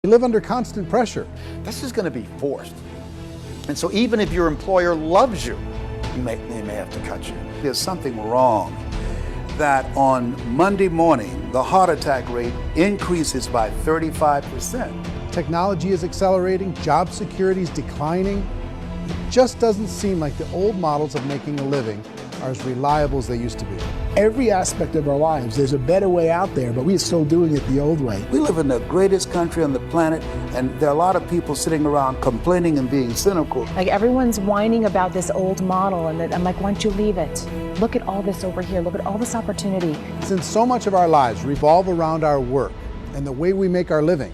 We live under constant pressure. This is going to be forced. And so even if your employer loves you, they may have to cut you. There's something wrong that on Monday morning, the heart attack rate increases by 35%. Technology is accelerating, job security is declining. It just doesn't seem like the old models of making a living are as reliable as they used to be. Every aspect of our lives, there's a better way out there, but we're still doing it the old way. We live in the greatest country on the planet, and there are a lot of people sitting around complaining and being cynical. Like everyone's whining about this old model, and I'm like, why don't you leave it? Look at all this over here. Look at all this opportunity. Since so much of our lives revolve around our work and the way we make our living,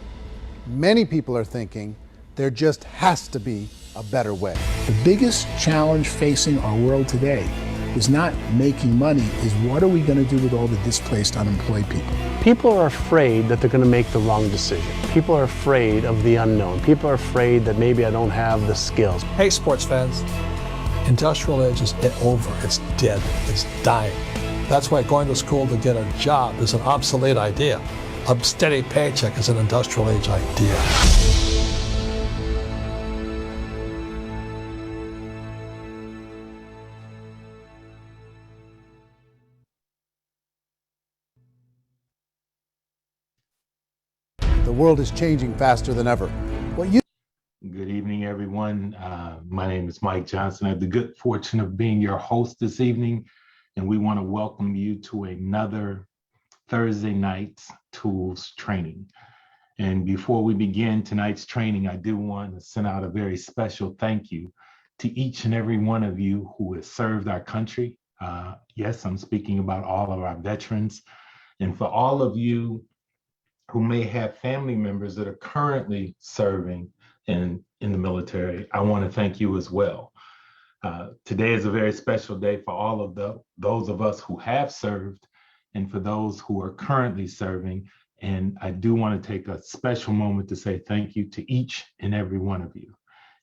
many people are thinking there just has to be a better way. The biggest challenge facing our world today is not making money, is what are we going to do with all the displaced, unemployed people? People are afraid that they're going to make the wrong decision. People are afraid of the unknown. People are afraid that maybe I don't have the skills. Hey, sports fans, industrial age is over. It's dead. It's dying. That's why going to school to get a job is an obsolete idea. A steady paycheck is an industrial age idea. The world is changing faster than ever. Good evening, everyone. My name is Mike Johnson. I have the good fortune of being your host this evening, and we want to welcome you to another Thursday night's tools training. And before we begin tonight's training, I do want to send out a very special thank you to each and every one of you who has served our country. Yes, I'm speaking about all of our veterans. And for all of you who may have family members that are currently serving in the military, I want to thank you as well. Today is a very special day for all of those of us who have served and for those who are currently serving. And I do want to take a special moment to say thank you to each and every one of you.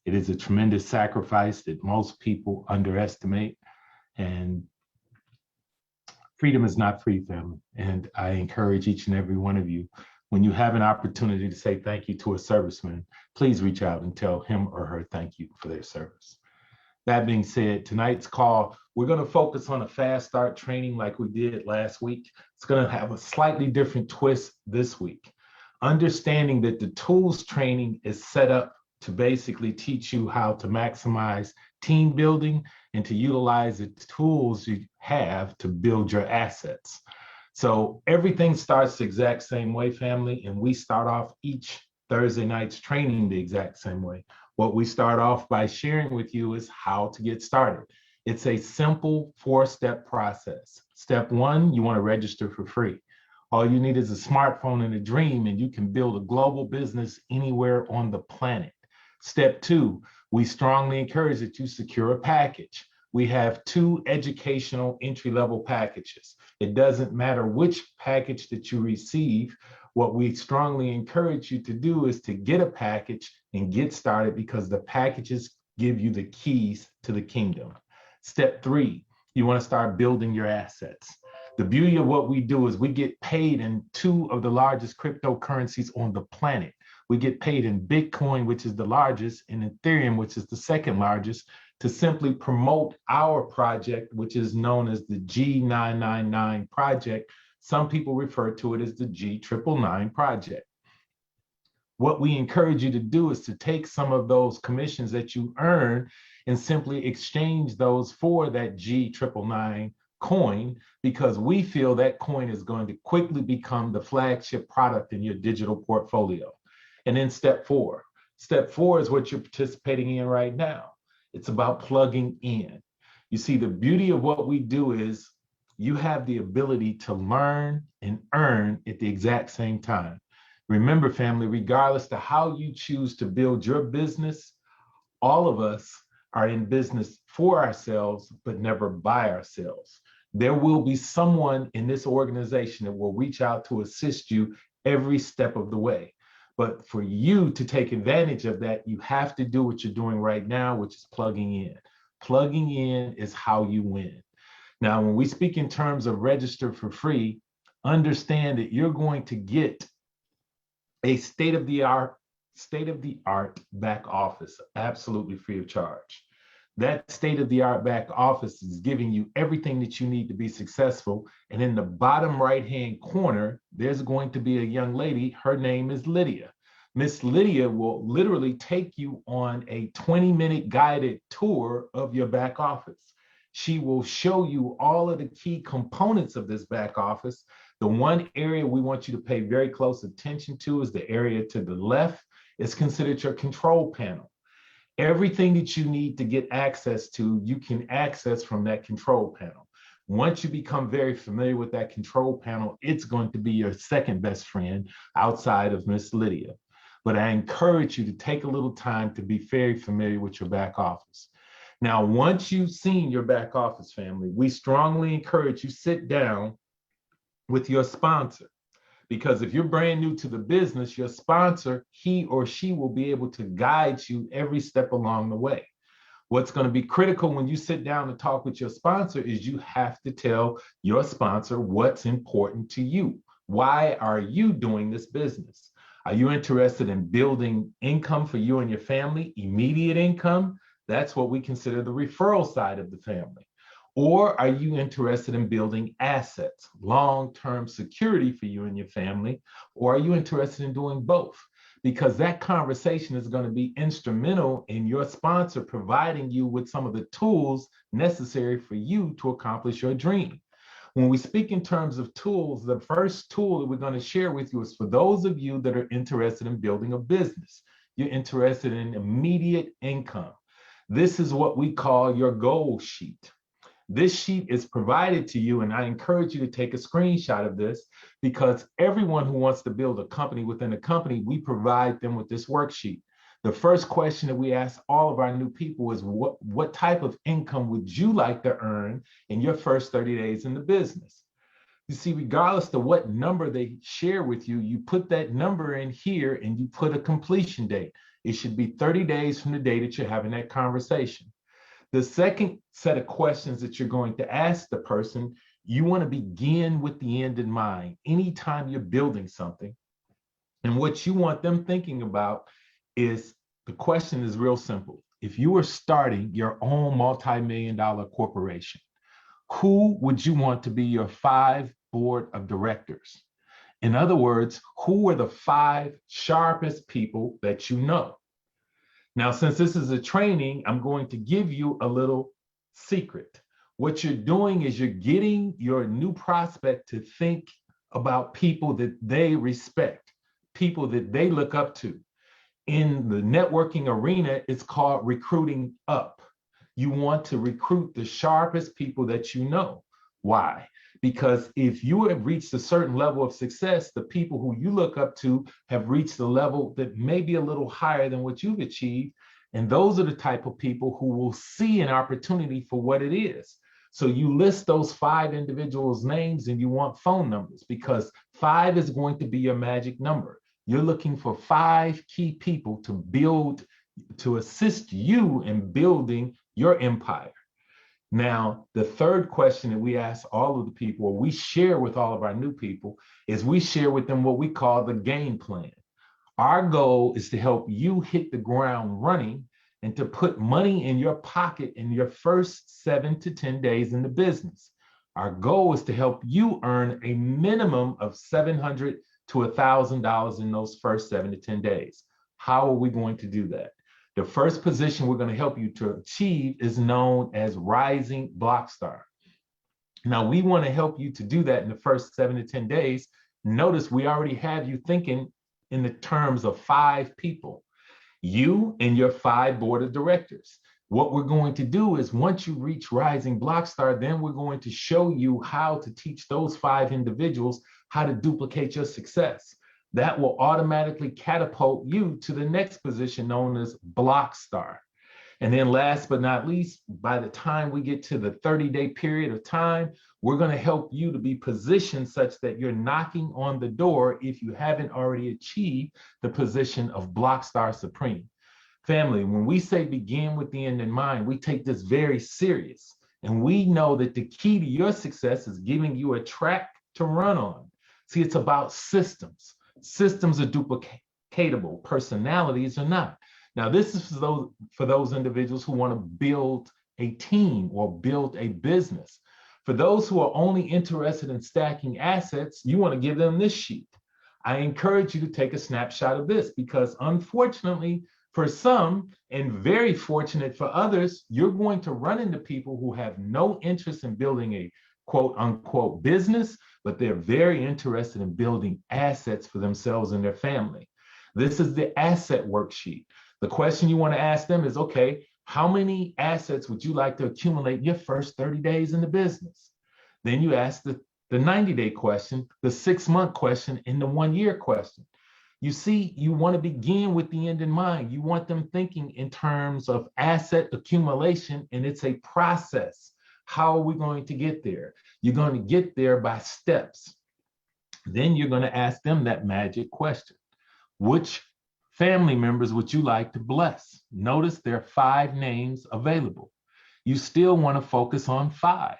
It is a tremendous sacrifice that most people underestimate, and freedom is not free, family. And I encourage each and every one of you, when you have an opportunity to say thank you to a serviceman, please reach out and tell him or her thank you for their service. That being said, tonight's call, we're going to focus on a fast start training like we did last week. It's going to have a slightly different twist this week. Understanding that the tools training is set up to basically teach you how to maximize team building and to utilize the tools you have to build your assets. So everything starts the exact same way, family, and we start off each Thursday night's training the exact same way. What we start off by sharing with you is how to get started. It's a simple 4-step process. Step 1, you want to register for free. All you need is a smartphone and a dream, and you can build a global business anywhere on the planet. Step 2, we strongly encourage that you secure a package. We have 2 educational entry-level packages. It doesn't matter which package that you receive. What we strongly encourage you to do is to get a package and get started, because the packages give you the keys to the kingdom. Step 3, you want to start building your assets. The beauty of what we do is we get paid in 2 of the largest cryptocurrencies on the planet. We get paid in Bitcoin, which is the largest, and Ethereum, which is the second largest, to simply promote our project, which is known as the G999 project. Some people refer to it as the G999 project. What we encourage you to do is to take some of those commissions that you earn and simply exchange those for that G999 coin, because we feel that coin is going to quickly become the flagship product in your digital portfolio. And then step 4 is what you're participating in right now. It's about plugging in. You see, the beauty of what we do is you have the ability to learn and earn at the exact same time. Remember, family, regardless to how you choose to build your business, all of us are in business for ourselves, but never by ourselves. There will be someone in this organization that will reach out to assist you every step of the way. But for you to take advantage of that, you have to do what you're doing right now, which is plugging in. Plugging in is how you win. Now, when we speak in terms of register for free, understand that you're going to get a state of the art back office, absolutely free of charge. That state of the art back office is giving you everything that you need to be successful. And in the bottom right hand corner, there's going to be a young lady. Her name is Lydia. Miss Lydia will literally take you on a 20-minute guided tour of your back office. She will show you all of the key components of this back office. The one area we want you to pay very close attention to is the area to the left. It's considered your control panel. Everything that you need to get access to, you can access from that control panel. Once you become very familiar with that control panel, it's going to be your second best friend outside of Miss Lydia. But I encourage you to take a little time to be very familiar with your back office. Now, once you've seen your back office, family, we strongly encourage you sit down with your sponsor. Because if you're brand new to the business, your sponsor, he or she will be able to guide you every step along the way. What's going to be critical when you sit down and talk with your sponsor is you have to tell your sponsor what's important to you. Why are you doing this business? Are you interested in building income for you and your family, immediate income? That's what we consider the referral side of the family. Or are you interested in building assets, long-term security for you and your family? Or are you interested in doing both? Because that conversation is going to be instrumental in your sponsor providing you with some of the tools necessary for you to accomplish your dream. When we speak in terms of tools, the first tool that we're going to share with you is for those of you that are interested in building a business. You're interested in immediate income. This is what we call your goal sheet. This sheet is provided to you, and I encourage you to take a screenshot of this because everyone who wants to build a company within a company, we provide them with this worksheet. The first question that we ask all of our new people is what type of income would you like to earn in your first 30 days in the business? You see, regardless of what number they share with you, you put that number in here and you put a completion date. It should be 30 days from the day that you're having that conversation. The second set of questions that you're going to ask the person, you want to begin with the end in mind anytime you're building something. And what you want them thinking about is, the question is real simple. If you were starting your own multi-million-dollar corporation, who would you want to be your 5 board of directors? In other words, who are the 5 sharpest people that you know? Now, since this is a training, I'm going to give you a little secret. What you're doing is you're getting your new prospect to think about people that they respect, people that they look up to. In the networking arena, it's called recruiting up. You want to recruit the sharpest people that you know. Why? Because if you have reached a certain level of success, the people who you look up to have reached a level that may be a little higher than what you've achieved. And those are the type of people who will see an opportunity for what it is. So you list those 5 individuals' names and you want phone numbers because 5 is going to be your magic number. You're looking for 5 key people to assist you in building your empire. Now, the third question that we ask all of the people, or we share with all of our new people, is we share with them what we call the game plan. Our goal is to help you hit the ground running and to put money in your pocket in your first 7 to 10 days in the business. Our goal is to help you earn a minimum of $700 to $1,000 in those first 7 to 10 days. How are we going to do that? The first position we're going to help you to achieve is known as Rising Block Star. Now, we want to help you to do that in the first 7 to 10 days. Notice we already have you thinking in the terms of 5 people, you and your 5 board of directors. What we're going to do is once you reach Rising Block Star, then we're going to show you how to teach those 5 individuals how to duplicate your success. That will automatically catapult you to the next position known as Block Star. And then last but not least, by the time we get to the 30-day period of time, we're going to help you to be positioned such that you're knocking on the door if you haven't already achieved the position of Block Star Supreme. Family, when we say begin with the end in mind, we take this very serious. And we know that the key to your success is giving you a track to run on. See, it's about systems. Systems are duplicatable personalities or not. Now, this is for those individuals who want to build a team or build a business. For those who are only interested in stacking assets, you want to give them this sheet. I encourage you to take a snapshot of this because unfortunately, for some, and very fortunate for others, you're going to run into people who have no interest in building a quote unquote business, but they're very interested in building assets for themselves and their family. This is the asset worksheet. The question you want to ask them is, okay, how many assets would you like to accumulate in your first 30 days in the business? Then you ask the 90-day question, the 6-month question, and the 1-year question. You see, you want to begin with the end in mind. You want them thinking in terms of asset accumulation, and it's a process. How are we going to get there? You're going to get there by steps. Then you're going to ask them that magic question. Which family members would you like to bless? Notice there are 5 names available. You still want to focus on 5.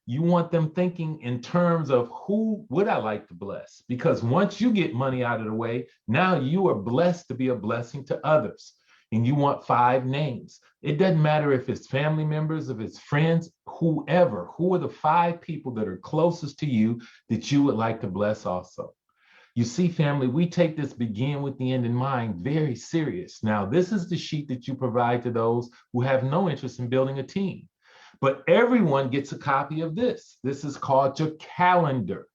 You want them thinking in terms of who would I like to bless? Because once you get money out of the way, now you are blessed to be a blessing to others. And you want 5 names. It doesn't matter if it's family members, if it's friends, whoever. Who are the 5 people that are closest to you that you would like to bless also? You see, family, we take this begin with the end in mind very serious. Now, this is the sheet that you provide to those who have no interest in building a team. But everyone gets a copy of this. This is called your calendar.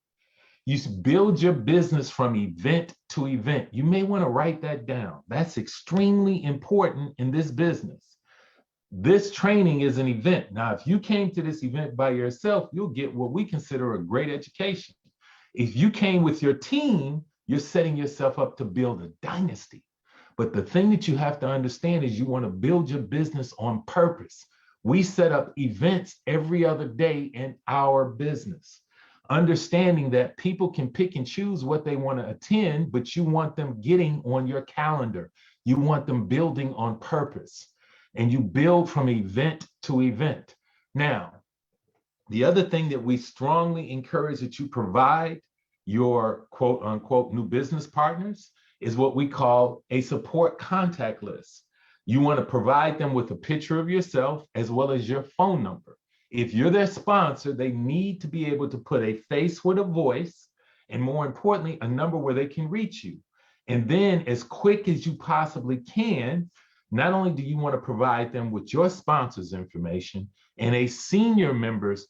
You build your business from event to event. You may want to write that down. That's extremely important in this business. This training is an event. Now, if you came to this event by yourself, you'll get what we consider a great education. If you came with your team, you're setting yourself up to build a dynasty. But the thing that you have to understand is you want to build your business on purpose. We set up events every other day in our business, understanding that people can pick and choose what they want to attend, but you want them getting on your calendar. You want them building on purpose, and you build from event to event. Now, the other thing that we strongly encourage that you provide your quote unquote new business partners is what we call a support contact list. You want to provide them with a picture of yourself as well as your phone number. If you're their sponsor, they need to be able to put a face with a voice, and more importantly, a number where they can reach you. And then as quick as you possibly can, not only do you want to provide them with your sponsor's information and a senior member's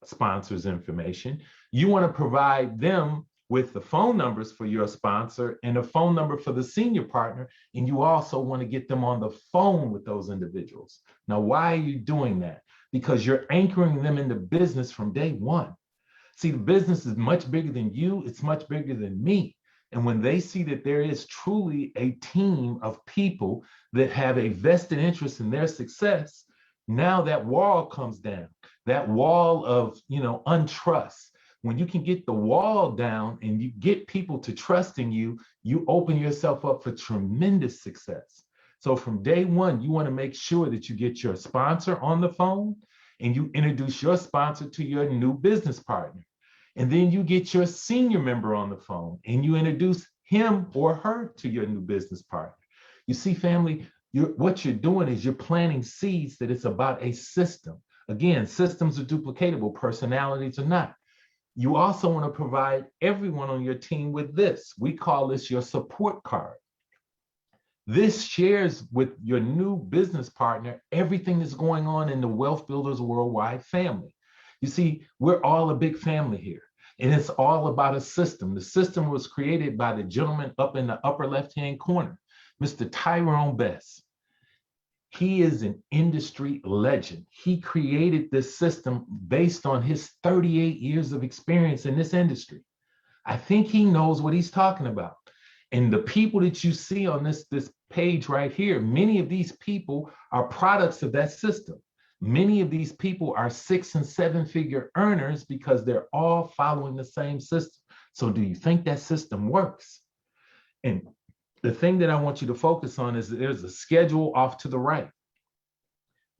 sponsor's information, you want to provide them with the phone numbers for your sponsor and a phone number for the senior partner. And you also want to get them on the phone with those individuals. Now, why are you doing that? Because you're anchoring them in the business from day one. See, the business is much bigger than you. It's much bigger than me. And when they see that there is truly a team of people that have a vested interest in their success, now that wall comes down, that wall of, untrust. When you can get the wall down and you get people to trust in you, you open yourself up for tremendous success. So from day one, you want to make sure that you get your sponsor on the phone and you introduce your sponsor to your new business partner. And then you get your senior member on the phone and you introduce him or her to your new business partner. You see, family, what you're doing is you're planting seeds that it's about a system. Again, systems are duplicatable, personalities are not. You also want to provide everyone on your team with this. We call this your support card. This shares with your new business partner everything that's going on in the Wealth Builders Worldwide family. You see, we're all a big family here, and it's all about a system. The system was created by the gentleman up in the upper left-hand corner, Mr. Tyrone Best. He is an industry legend. He created this system based on his 38 years of experience in this industry. I think he knows what he's talking about. And the people that you see on this page right here, many of these people are products of that system. Many of these people are 6- and 7-figure earners because they're all following the same system. So do you think that system works? And the thing that I want you to focus on is that there's a schedule off to the right.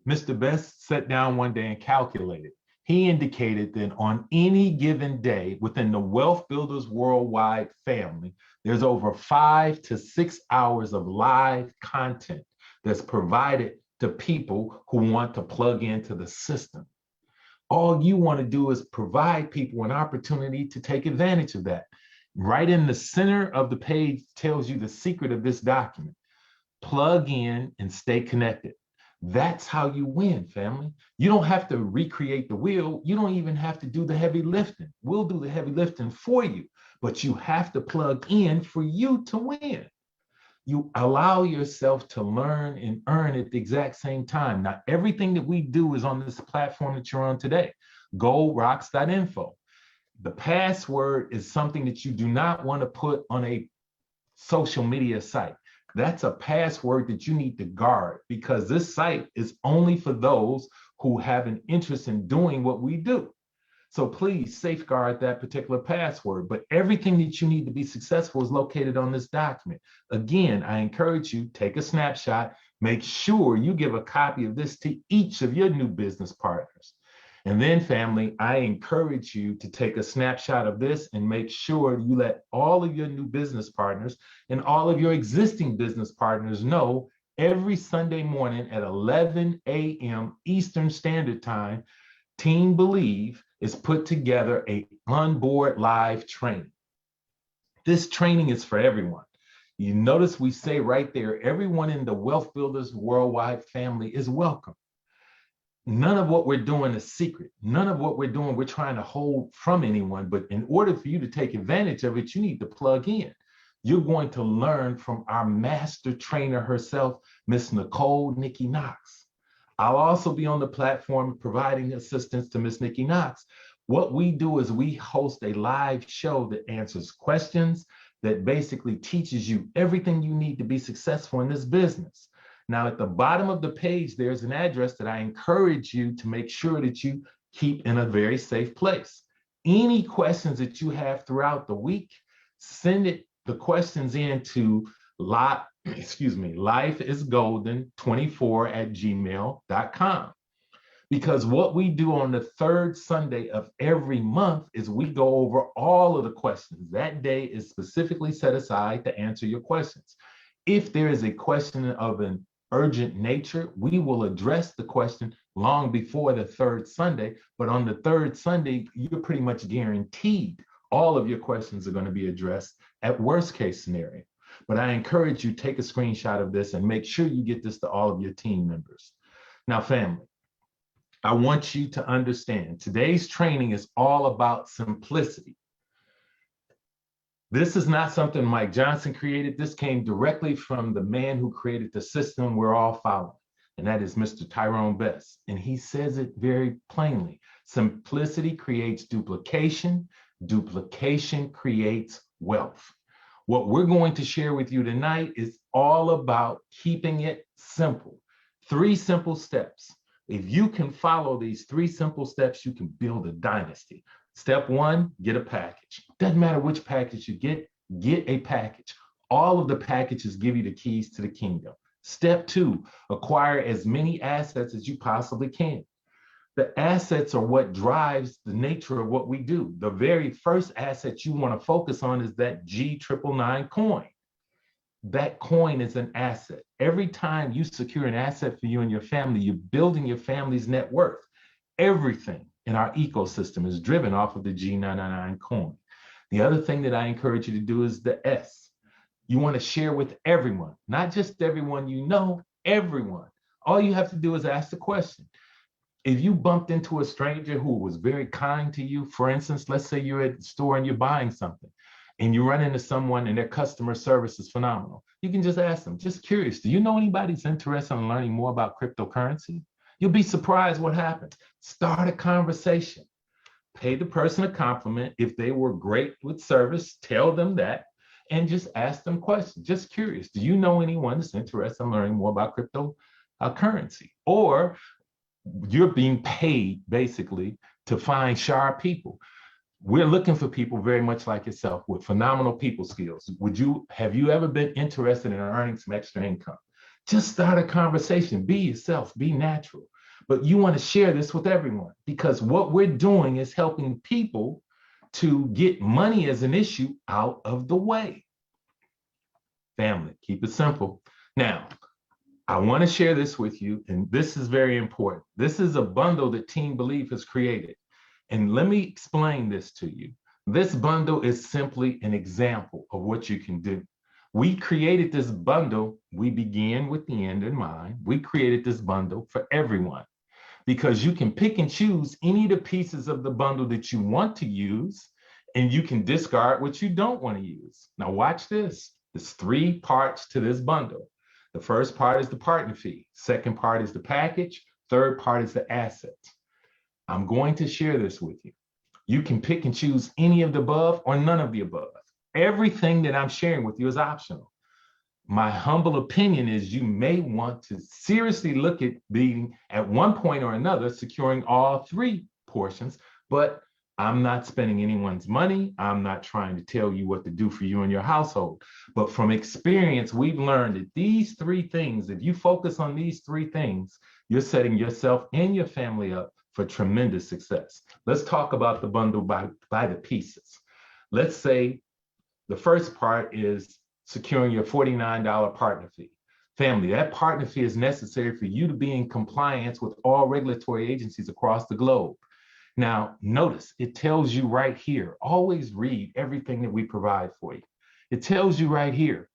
Mr. Best sat down one day and calculated. He indicated that on any given day within the Wealth Builders Worldwide family, There's over 5 to 6 hours of live content that's provided to people who want to plug into the system. All you want to do is provide people an opportunity to take advantage of that. Right in the center of the page tells you the secret of this document. Plug in and stay connected. That's how you win, family. You don't have to recreate the wheel. You don't even have to do the heavy lifting. We'll do the heavy lifting for you, but you have to plug in for you to win. You allow yourself to learn and earn at the exact same time. Now, everything that we do is on this platform that you're on today, goldrocks.info. The password is something that you do not want to put on a social media site. That's a password that you need to guard, because this site is only for those who have an interest in doing what we do. So please safeguard that particular password. But everything that you need to be successful is located on this document. Again, I encourage you, take a snapshot, make sure you give a copy of this to each of your new business partners. And then, family, I encourage you to take a snapshot of this and make sure you let all of your new business partners and all of your existing business partners know every Sunday morning at 11 a.m. Eastern Standard Time, Team Believe is put together a onboard live training. This training is for everyone. You notice we say right there, everyone in the Wealth Builders Worldwide family is welcome. None of what we're doing is secret. None of what we're doing, we're trying to hold from anyone. But in order for you to take advantage of it, you need to plug in. You're going to learn from our master trainer herself, Miss Nicole Nikki Knox. I'll also be on the platform providing assistance to Miss Nikki Knox. What we do is we host a live show that answers questions, that basically teaches you everything you need to be successful in this business. Now, at the bottom of the page, there's an address that I encourage you to make sure that you keep in a very safe place. Any questions that you have throughout the week, send the questions in to lifeisgolden24@gmail.com. Because what we do on the third Sunday of every month is we go over all of the questions. That day is specifically set aside to answer your questions. If there is a question of an urgent nature, we will address the question long before the third Sunday. But on the third Sunday, you're pretty much guaranteed all of your questions are going to be addressed at worst case scenario. But I encourage you, take a screenshot of this and make sure you get this to all of your team members. Now, family, I want you to understand today's training is all about simplicity. This is not something Mike Johnson created. This came directly from the man who created the system we're all following, and that is Mr. Tyrone Best. And he says it very plainly. Simplicity creates duplication. Duplication creates wealth. What we're going to share with you tonight is all about keeping it simple. 3 simple steps. If you can follow these 3 simple steps, you can build a dynasty. Step 1, get a package. Doesn't matter which package you get a package. All of the packages give you the keys to the kingdom. Step 2, acquire as many assets as you possibly can. The assets are what drives the nature of what we do. The very first asset you want to focus on is that G999 coin. That coin is an asset. Every time you secure an asset for you and your family, you're building your family's net worth. Everything in our ecosystem is driven off of the G999 coin. The other thing that I encourage you to do is the S. You want to share with everyone, not just everyone you know, everyone. All you have to do is ask the question. If you bumped into a stranger who was very kind to you, for instance, let's say you're at the store and you're buying something, and you run into someone and their customer service is phenomenal, you can just ask them, just curious, do you know anybody who's interested in learning more about cryptocurrency? You'll be surprised what happens. Start a conversation. Pay the person a compliment. If they were great with service, tell them that, and just ask them questions. Just curious, do you know anyone that's interested in learning more about cryptocurrency? Or you're being paid basically to find sharp people. We're looking for people very much like yourself with phenomenal people skills. Have you ever been interested in earning some extra income? Just start a conversation. Be yourself, be natural. But you want to share this with everyone, because what we're doing is helping people to get money as an issue out of the way. Family, keep it simple. Now, I want to share this with you, and this is very important. This is a bundle that Team Believe has created. And let me explain this to you. This bundle is simply an example of what you can do. We created this bundle. We began with the end in mind. We created this bundle for everyone because you can pick and choose any of the pieces of the bundle that you want to use, and you can discard what you don't want to use. Now watch this. There's 3 parts to this bundle. The first part is the partner fee. Second part is the package. Third part is the assets. I'm going to share this with you. You can pick and choose any of the above or none of the above. Everything that I'm sharing with you is optional. My humble opinion is you may want to seriously look at being at one point or another securing all 3 portions, but I'm not spending anyone's money. I'm not trying to tell you what to do for you and your household. But from experience, we've learned that these 3 things, if you focus on these 3 things, you're setting yourself and your family up for tremendous success. Let's talk about the bundle by the pieces. Let's say the first part is securing your $49 partner fee. Family, that partner fee is necessary for you to be in compliance with all regulatory agencies across the globe. Now, notice it tells you right here, always read everything that we provide for you. It tells you right here,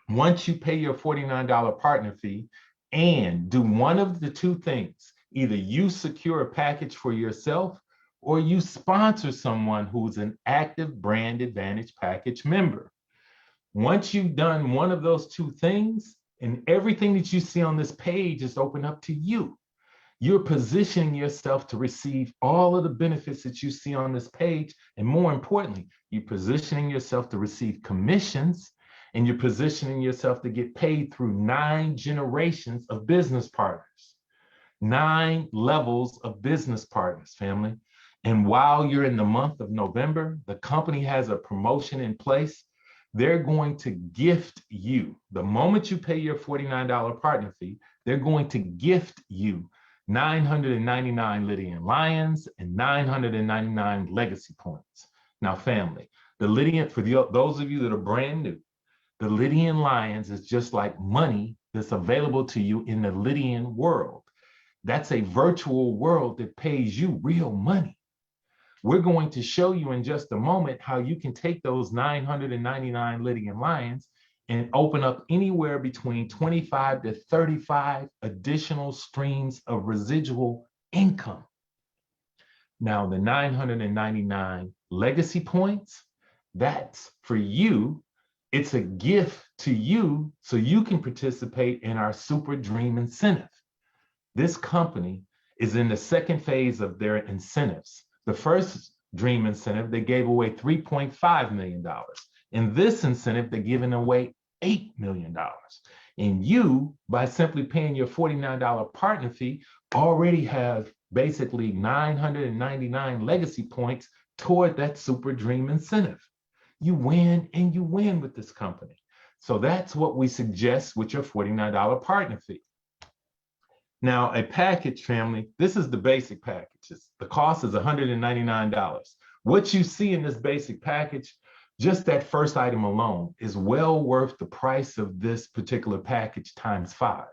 once you pay your $49 partner fee and do one of the 2 things, either you secure a package for yourself or you sponsor someone who's an active Brand Advantage package member. Once you've done one of those 2 things, and everything that you see on this page is open up to you. You're positioning yourself to receive all of the benefits that you see on this page. And more importantly, you're positioning yourself to receive commissions, and you're positioning yourself to get paid through 9 generations of business partners, 9 levels of business partners, family. And while you're in the month of November, the company has a promotion in place. They're going to gift you, the moment you pay your $49 partner fee, they're going to gift you 999 Lydian Lions and 999 legacy points. Now, family, the Lydian, for those of you that are brand new, the Lydian Lions is just like money that's available to you in the Lydian world. That's a virtual world that pays you real money. We're going to show you in just a moment how you can take those 999 Lydian Lions and open up anywhere between 25 to 35 additional streams of residual income. Now, the 999 legacy points, that's for you. It's a gift to you so you can participate in our Super Dream Incentive. This company is in the second phase of their incentives. The first Dream Incentive, they gave away $3.5 million. In this incentive, they're giving away $8 million. And you, by simply paying your $49 partner fee, already have basically 999 legacy points toward that Super Dream Incentive. You win and you win with this company. So that's what we suggest with your $49 partner fee. Now, a package, family, this is the basic package. The cost is $199. What you see in this basic package, just that first item alone is well worth the price of this particular package times 5.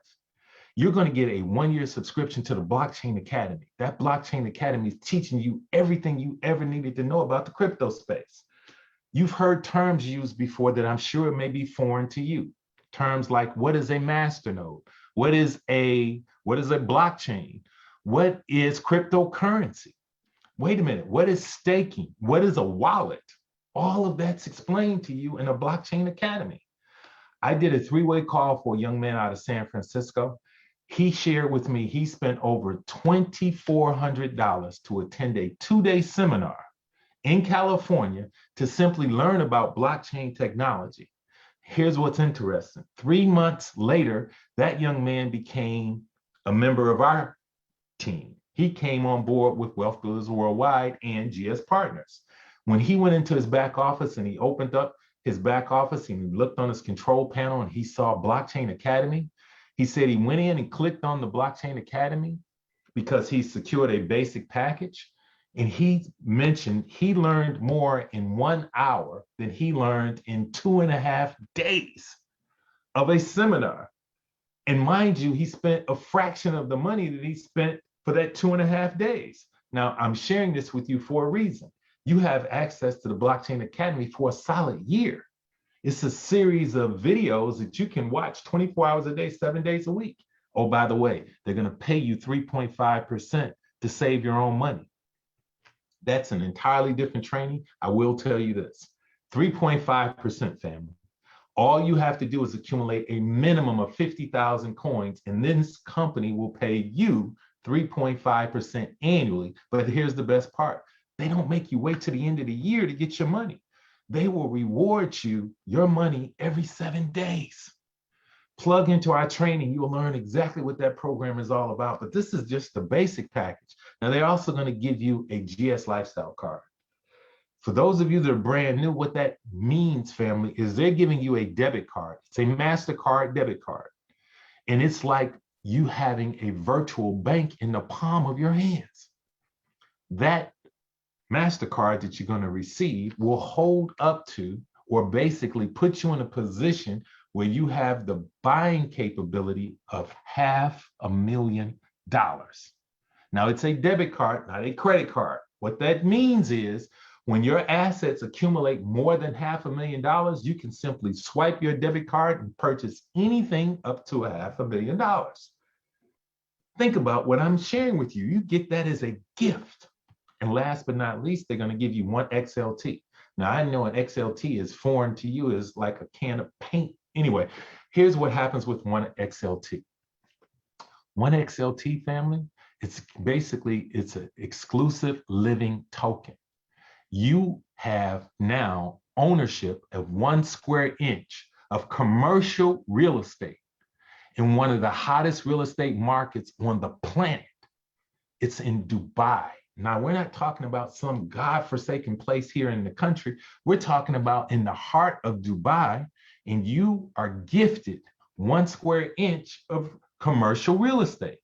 You're going to get a 1-year subscription to the Blockchain Academy. That Blockchain Academy is teaching you everything you ever needed to know about the crypto space. You've heard terms used before that I'm sure may be foreign to you. Terms like, what is a masternode? What is a blockchain? What is cryptocurrency? Wait a minute, what is staking? What is a wallet? All of that's explained to you in a Blockchain Academy. I did a 3-way call for a young man out of San Francisco. He shared with me he spent over $2,400 to attend a 2-day seminar in California to simply learn about blockchain technology. Here's what's interesting. 3 months later, that young man became a member of our team. He came on board with Wealth Builders Worldwide and GS Partners. When he went into his back office and he opened up his back office and he looked on his control panel and he saw Blockchain Academy, he said he went in and clicked on the Blockchain Academy because he secured a basic package. And he mentioned he learned more in 1 hour than he learned in 2.5 days of a seminar. And mind you, he spent a fraction of the money that he spent for that 2.5 days. Now, I'm sharing this with you for a reason. You have access to the Blockchain Academy for a solid year. It's a series of videos that you can watch 24 hours a day, 7 days a week. Oh, by the way, they're going to pay you 3.5% to save your own money. That's an entirely different training. I will tell you this, 3.5%, family. All you have to do is accumulate a minimum of 50,000 coins, and this company will pay you 3.5% annually. But here's the best part. They don't make you wait to the end of the year to get your money. They will reward you your money every 7 days. Plug into our training, you'll learn exactly what that program is all about. But this is just the basic package. Now, they're also going to give you a GS Lifestyle card. For those of you that are brand new, what that means, family, is they're giving you a debit card. It's a MasterCard debit card. And it's like you having a virtual bank in the palm of your hands. That MasterCard that you're going to receive will hold up to, or basically put you in a position where you have the buying capability of $500,000. Now, it's a debit card, not a credit card. What that means is when your assets accumulate more than $500,000, you can simply swipe your debit card and purchase anything up to $500,000. Think about what I'm sharing with you. You get that as a gift. And last but not least, they're going to give you one XLT. Now, I know an XLT is foreign to you, is like a can of paint. Anyway, here's what happens with one XLT. One XLT, family, it's an exclusive living token. You have now ownership of 1 square inch of commercial real estate in one of the hottest real estate markets on the planet. It's in Dubai. Now, we're not talking about some godforsaken place here in the country. We're talking about in the heart of Dubai, and you are gifted 1 square inch of commercial real estate,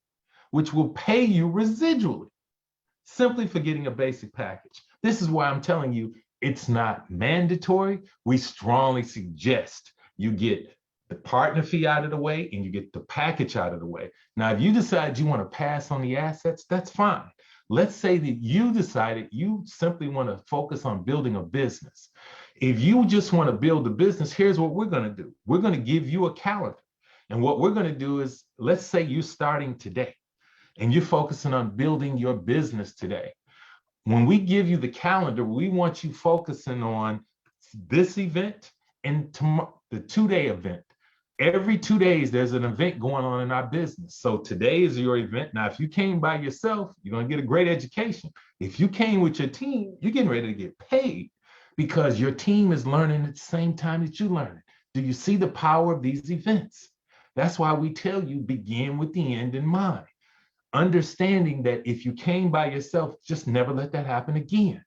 which will pay you residually, simply for getting a basic package. This is why I'm telling you, it's not mandatory. We strongly suggest you get the partner fee out of the way and you get the package out of the way. Now, if you decide you want to pass on the assets, that's fine. Let's say that you decided you simply want to focus on building a business. If you just want to build a business, here's what we're going to do. We're going to give you a calendar. And what we're going to do is, let's say you're starting today and you're focusing on building your business today. When we give you the calendar, we want you focusing on this event and tomorrow, the 2-day event. Every 2 days, there's an event going on in our business. So today is your event. Now, if you came by yourself, you're going to get a great education. If you came with your team, you're getting ready to get paid because your team is learning at the same time that you learn it. Do you see the power of these events? That's why we tell you begin with the end in mind. Understanding that if you came by yourself, just never let that happen again.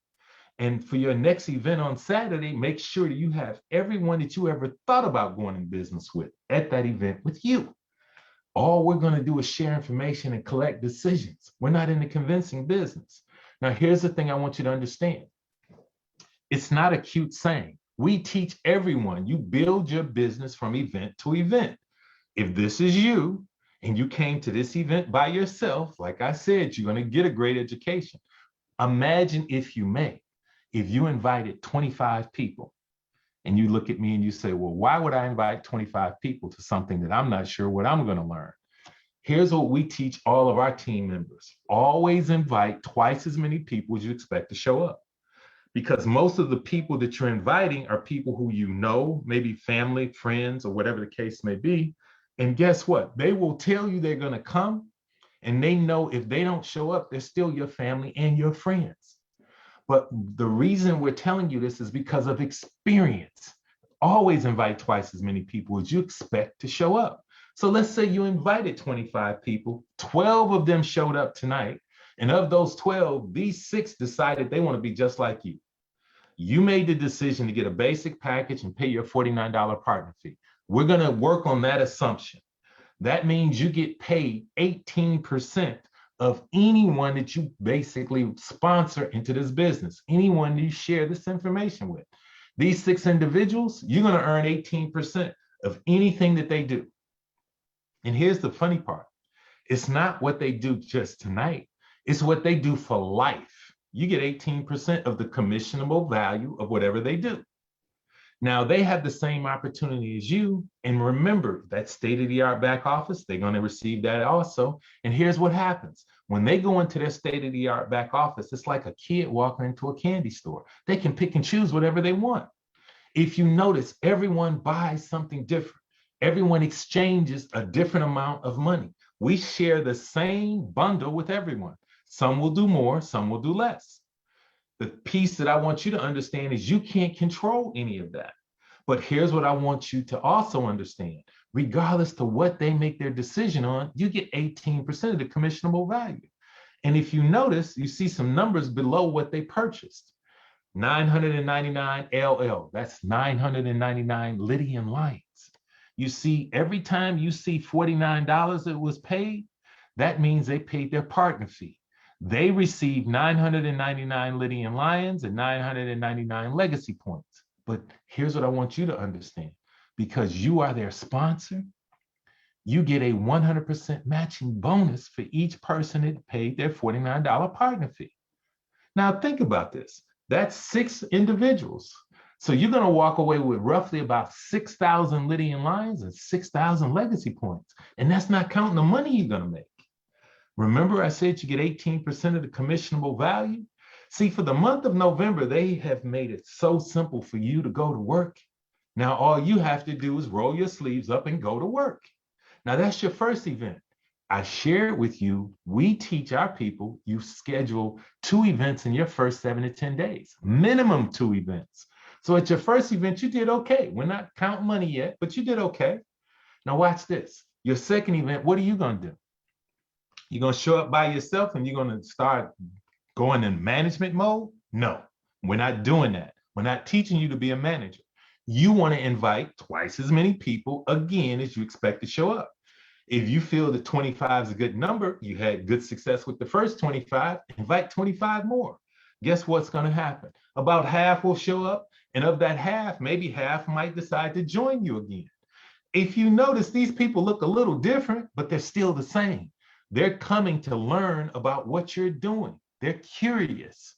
And for your next event on Saturday, make sure that you have everyone that you ever thought about going in business with at that event with you. All we're going to do is share information and collect decisions. We're not in the convincing business. Now, here's the thing I want you to understand. It's not a cute saying. We teach everyone you build your business from event to event. If this is you and you came to this event by yourself, like I said, you're going to get a great education. Imagine, if you may, if you invited 25 people and you look at me and you say, well, why would I invite 25 people to something that I'm not sure what I'm going to learn? Here's what we teach all of our team members. Always invite twice as many people as you expect to show up. Because most of the people that you're inviting are people who you know, maybe family, friends, or whatever the case may be. And guess what? They will tell you they're going to come, and they know if they don't show up, they're still your family and your friends. But the reason we're telling you this is because of experience. Always invite twice as many people as you expect to show up. So let's say you invited 25 people, 12 of them showed up tonight. And of those 12, these 6 decided they want to be just like you. You made the decision to get a basic package and pay your $49 partner fee. We're going to work on that assumption. That means you get paid 18% of anyone that you basically sponsor into this business, anyone you share this information with. These 6 individuals, you're going to earn 18% of anything that they do. And here's the funny part. It's not what they do just tonight. It's what they do for life. You get 18% of the commissionable value of whatever they do. Now, they have the same opportunity as you. And remember, that state-of-the-art back office, they're going to receive that also. And here's what happens. When they go into their state-of-the-art back office, it's like a kid walking into a candy store. They can pick and choose whatever they want. If you notice, everyone buys something different. Everyone exchanges a different amount of money. We share the same bundle with everyone. Some will do more, some will do less. The piece that I want you to understand is you can't control any of that. But here's what I want you to also understand. Regardless to what they make their decision on, you get 18% of the commissionable value. And if you notice, you see some numbers below what they purchased. 999 LL, that's 999 Lydian lions. You see, every time you see $49 that was paid, that means they paid their partner fee. They received 999 Lydian lions and 999 legacy points. But here's what I want you to understand. Because you are their sponsor, you get a 100% matching bonus for each person that paid their $49 partner fee. Now think about this. That's 6 individuals. So you're going to walk away with roughly about 6,000 Lydian lions and 6,000 legacy points. And that's not counting the money you're going to make. Remember I said you get 18% of the commissionable value? See, for the month of November, they have made it so simple for you to go to work. Now, all you have to do is roll your sleeves up and go to work. Now, that's your first event. I shared with you, we teach our people, you schedule 2 events in your first 7 to 10 days, minimum 2 events. So at your first event, you did okay. We're not counting money yet, but you did okay. Now watch this. Your second event, what are you going to do? You're going to show up by yourself and you're going to start going in management mode? No, we're not doing that. We're not teaching you to be a manager. You want to invite twice as many people again as you expect to show up. If you feel that 25 is a good number, you had good success with the first 25, invite 25 more. Guess what's going to happen? About half will show up, and of that half, maybe half might decide to join you again. If you notice, these people look a little different, but they're still the same. They're coming to learn about what you're doing. They're curious.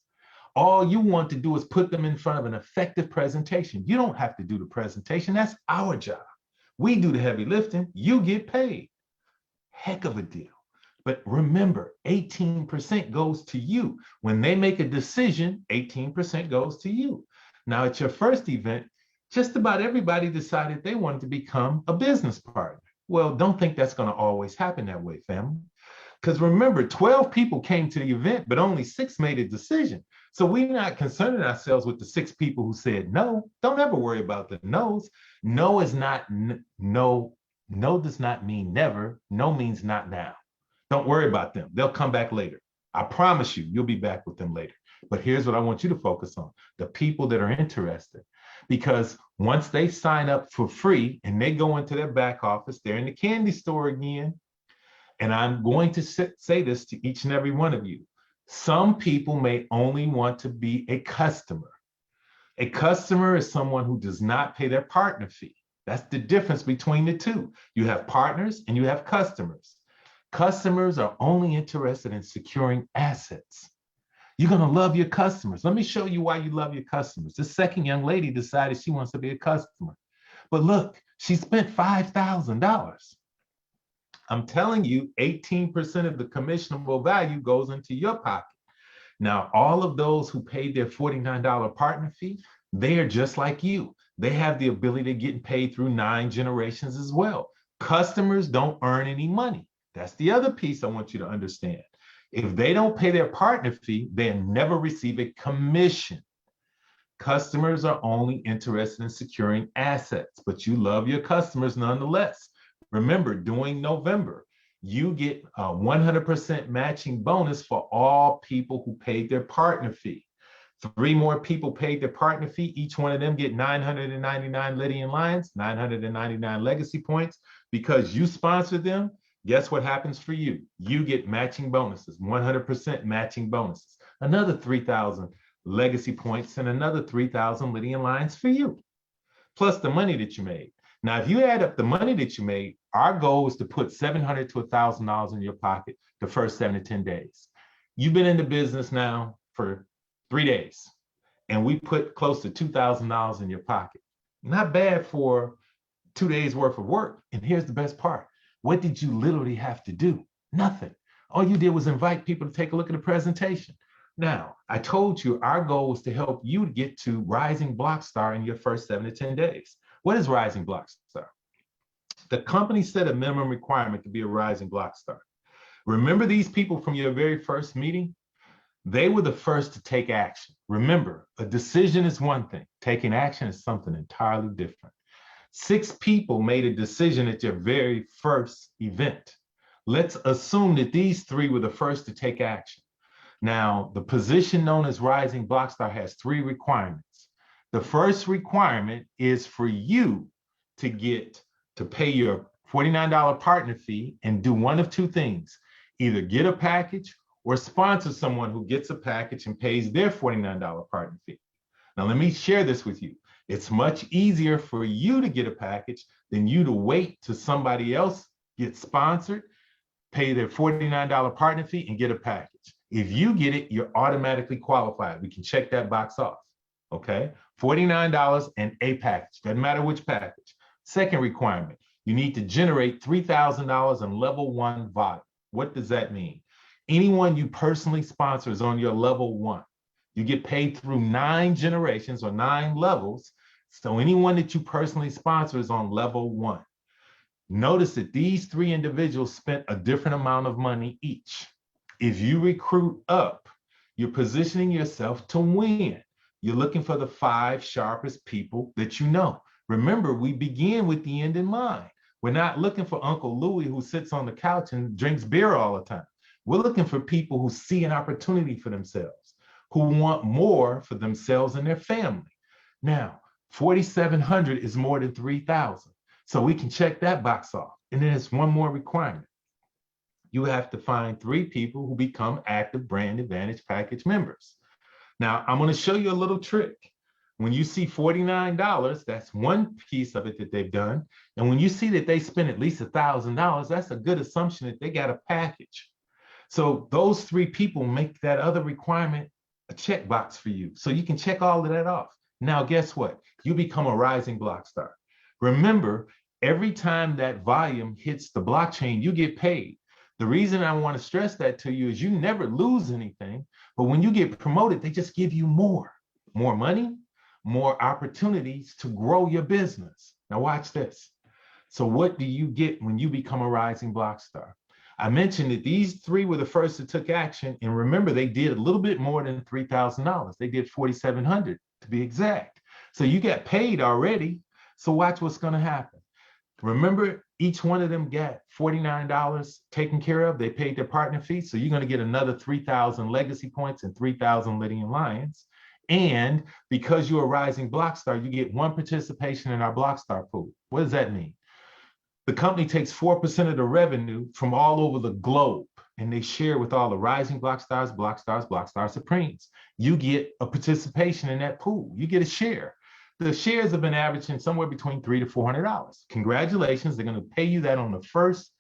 All you want to do is put them in front of an effective presentation. You don't have to do the presentation. That's our job. We do the heavy lifting. You get paid. Heck of a deal. But remember, 18% goes to you. When they make a decision, 18% goes to you. Now, at your first event, just about everybody decided they wanted to become a business partner. Well, don't think that's going to always happen that way, family. Because remember, 12 people came to the event, but only 6 made a decision. So we're not concerning ourselves with the 6 people who said no. Don't ever worry about the no's. No is not no. No does not mean never. No means not now. Don't worry about them. They'll come back later. I promise you, you'll be back with them later. But here's what I want you to focus on. The people that are interested. Because once they sign up for free and they go into their back office, they're in the candy store again. And I'm going to say this to each and every one of you. Some people may only want to be a customer. A customer is someone who does not pay their partner fee. That's the difference between the two. You have partners and you have customers. Customers are only interested in securing assets. You're going to love your customers. Let me show you why you love your customers. This second young lady decided she wants to be a customer. But look, she spent $5,000. I'm telling you, 18% of the commissionable value goes into your pocket. Now, all of those who paid their $49 partner fee, they are just like you. They have the ability to get paid through 9 generations as well. Customers don't earn any money. That's the other piece I want you to understand. If they don't pay their partner fee, they never receive a commission. Customers are only interested in securing assets, but you love your customers nonetheless. Remember, during November, you get a 100% matching bonus for all people who paid their partner fee. 3 more people paid their partner fee. Each one of them get 999 Lydian lions, 999 legacy points. Because you sponsored them, guess what happens for you? You get matching bonuses, 100% matching bonuses. Another 3,000 legacy points and another 3,000 Lydian lions for you. Plus the money that you made. Now, if you add up the money that you made, our goal is to put $700 to $1,000 in your pocket the first 7 to 10 days. You've been in the business now for 3 days, and we put close to $2,000 in your pocket. Not bad for 2 days worth of work. And here's the best part. What did you literally have to do? Nothing. All you did was invite people to take a look at the presentation. Now, I told you our goal was to help you get to Rising Blockstar in your first 7 to 10 days. What is Rising Blockstar? The company set a minimum requirement to be a Rising Blockstar. Remember these people from your very first meeting? They were the first to take action. Remember, a decision is one thing. Taking action is something entirely different. 6 people made a decision at your very first event. Let's assume that these 3 were the first to take action. Now, the position known as Rising Blockstar has 3 requirements. The first requirement is for you to pay your $49 partner fee and do one of 2 things. Either get a package or sponsor someone who gets a package and pays their $49 partner fee. Now, let me share this with you. It's much easier for you to get a package than you to wait till somebody else gets sponsored, pay their $49 partner fee, and get a package. If you get it, you're automatically qualified. We can check that box off, okay? $49 and a package, doesn't matter which package. Second requirement, you need to generate $3,000 in level 1 volume. What does that mean? Anyone you personally sponsor is on your level 1. You get paid through 9 generations or 9 levels. So anyone that you personally sponsor is on level 1. Notice that these 3 individuals spent a different amount of money each. If you recruit up, you're positioning yourself to win. You're looking for the 5 sharpest people that you know. Remember, we begin with the end in mind. We're not looking for Uncle Louie who sits on the couch and drinks beer all the time. We're looking for people who see an opportunity for themselves, who want more for themselves and their family. Now, 4,700 is more than 3,000. So we can check that box off. And then there's one more requirement. You have to find 3 people who become active Brand Advantage Package members. Now, I'm going to show you a little trick. When you see $49, that's one piece of it that they've done. And when you see that they spend at least $1,000, that's a good assumption that they got a package. So those 3 people make that other requirement a checkbox for you. So you can check all of that off. Now, guess what? You become a Rising Blockstar. Remember, every time that volume hits the blockchain, you get paid. The reason I want to stress that to you is you never lose anything, but when you get promoted, they just give you more money, more opportunities to grow your business. Now watch this. So what do you get when you become a Rising Blockstar? I mentioned that these 3 were the first that took action, and remember, they did a little bit more than $3,000. They did $4,700 to be exact. So you got paid already. So watch what's going to happen. Remember, each one of them got $49 taken care of. They paid their partner fee. So you're going to get another 3,000 legacy points and 3,000 Lydian Lions. And because you're a Rising Blockstar, you get 1 participation in our Blockstar pool. What does that mean? The company takes 4% of the revenue from all over the globe, and they share with all the Rising Blockstars, Blockstar Supremes. You get a participation in that pool. You get a share. The shares have been averaging somewhere between $300 to $400. Congratulations, they're going to pay you that on the first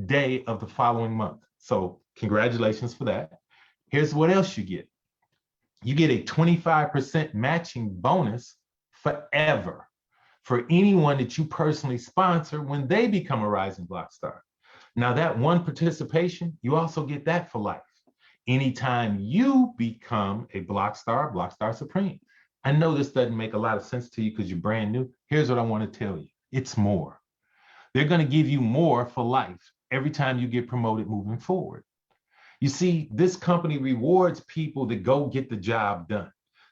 day of the following month. So congratulations for that. Here's what else you get. You get a 25% matching bonus forever for anyone that you personally sponsor when they become a Rising Blockstar. Now that 1 participation, you also get that for life. Anytime you become a Blockstar Supreme. I know this doesn't make a lot of sense to you because you're brand new. Here's what I want to tell you. It's more. They're going to give you more for life every time you get promoted moving forward. You see, this company rewards people that go get the job done.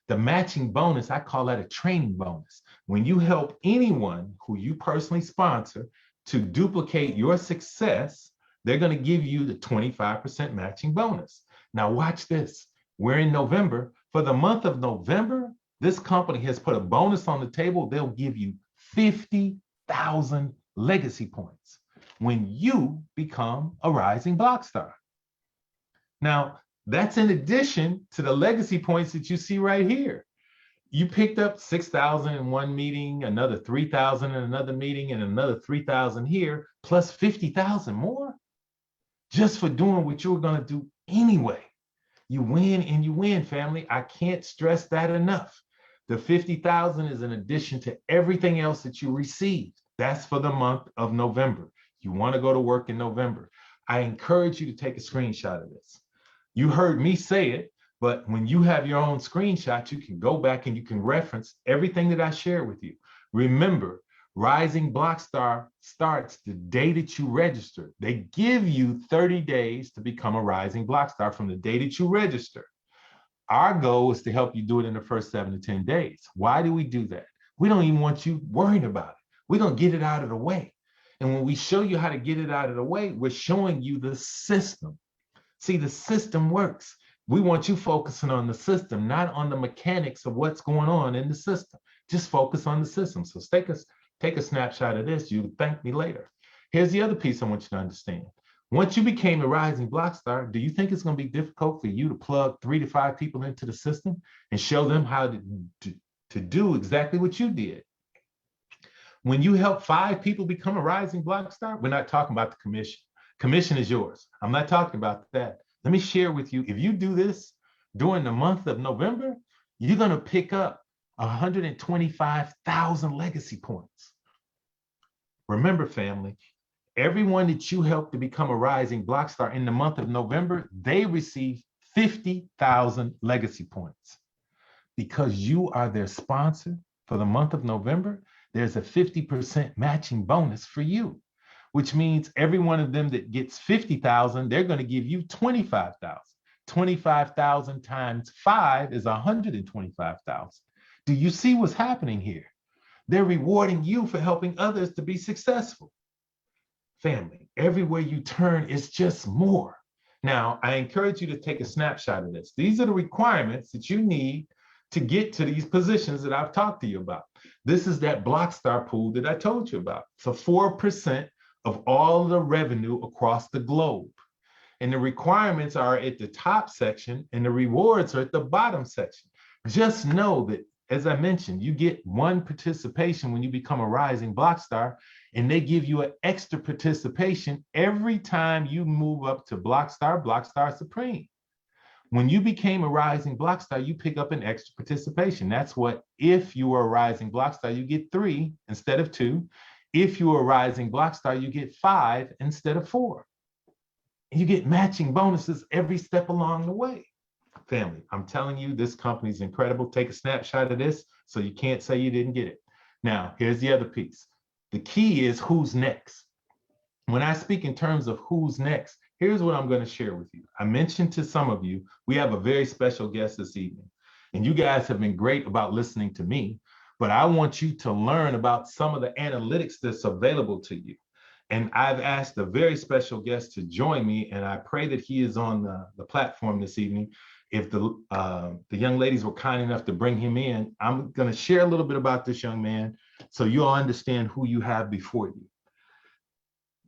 The matching bonus, I call that a training bonus. When you help anyone who you personally sponsor to duplicate your success, they're going to give you the 25% matching bonus. Now watch this. We're in November. For the month of November, this company has put a bonus on the table. They'll give you 50,000 legacy points when you become a Rising Blockstar. Now, that's in addition to the legacy points that you see right here. You picked up 6,000 in one meeting, another 3,000 in another meeting, and another 3,000 here, plus 50,000 more just for doing what you were going to do anyway. You win and you win, family. I can't stress that enough. The 50,000 is in addition to everything else that you received. That's for the month of November. You want to go to work in November. I encourage you to take a screenshot of this. You heard me say it, but when you have your own screenshot, you can go back and you can reference everything that I share with you. Remember, Rising Blockstar starts the day that you register. They give you 30 days to become a Rising Blockstar from the day that you register. Our goal is to help you do it in the first 7 to 10 days. Why do we do that? We don't even want you worrying about it. We're going to get it out of the way. And when we show you how to get it out of the way, we're showing you the system. See, the system works. We want you focusing on the system, not on the mechanics of what's going on in the system. Just focus on the system. So take a snapshot of this. You thank me later. Here's the other piece I want you to understand. Once you became a Rising Blockstar, do you think it's going to be difficult for you to plug 3 to 5 people into the system and show them how to do exactly what you did? When you help 5 people become a Rising Blockstar, we're not talking about the commission. Commission is yours. I'm not talking about that. Let me share with you, if you do this during the month of November, you're going to pick up 125,000 legacy points. Remember, family, everyone that you help to become a Rising Blockstar in the month of November, they receive 50,000 legacy points. Because you are their sponsor for the month of November, there's a 50% matching bonus for you, which means every one of them that gets 50,000, they're going to give you 25,000. 25,000 times 5 is 125,000. Do you see what's happening here? They're rewarding you for helping others to be successful. Family, everywhere you turn, it's just more. Now, I encourage you to take a snapshot of this. These are the requirements that you need to get to these positions that I've talked to you about. This is that Blockstar pool that I told you about. So 4% of all the revenue across the globe. And the requirements are at the top section and the rewards are at the bottom section. Just know that, as I mentioned, you get 1 participation when you become a Rising Blockstar, and they give you an extra participation every time you move up to Blockstar, Blockstar Supreme. When you became a Rising Blockstar, you pick up an extra participation. That's what, if you are a Rising Blockstar, you get 3 instead of 2. If you are a Rising Blockstar, you get 5 instead of 4. And you get matching bonuses every step along the way. Family, I'm telling you, this company is incredible. Take a snapshot of this so you can't say you didn't get it. Now, here's the other piece. The key is who's next. When I speak in terms of who's next, here's what I'm going to share with you. I mentioned to some of you, we have a very special guest this evening, and you guys have been great about listening to me, but I want you to learn about some of the analytics that's available to you. And I've asked a very special guest to join me, and I pray that he is on the platform this evening. If the young ladies were kind enough to bring him in, I'm going to share a little bit about this young man so you'll understand who you have before you.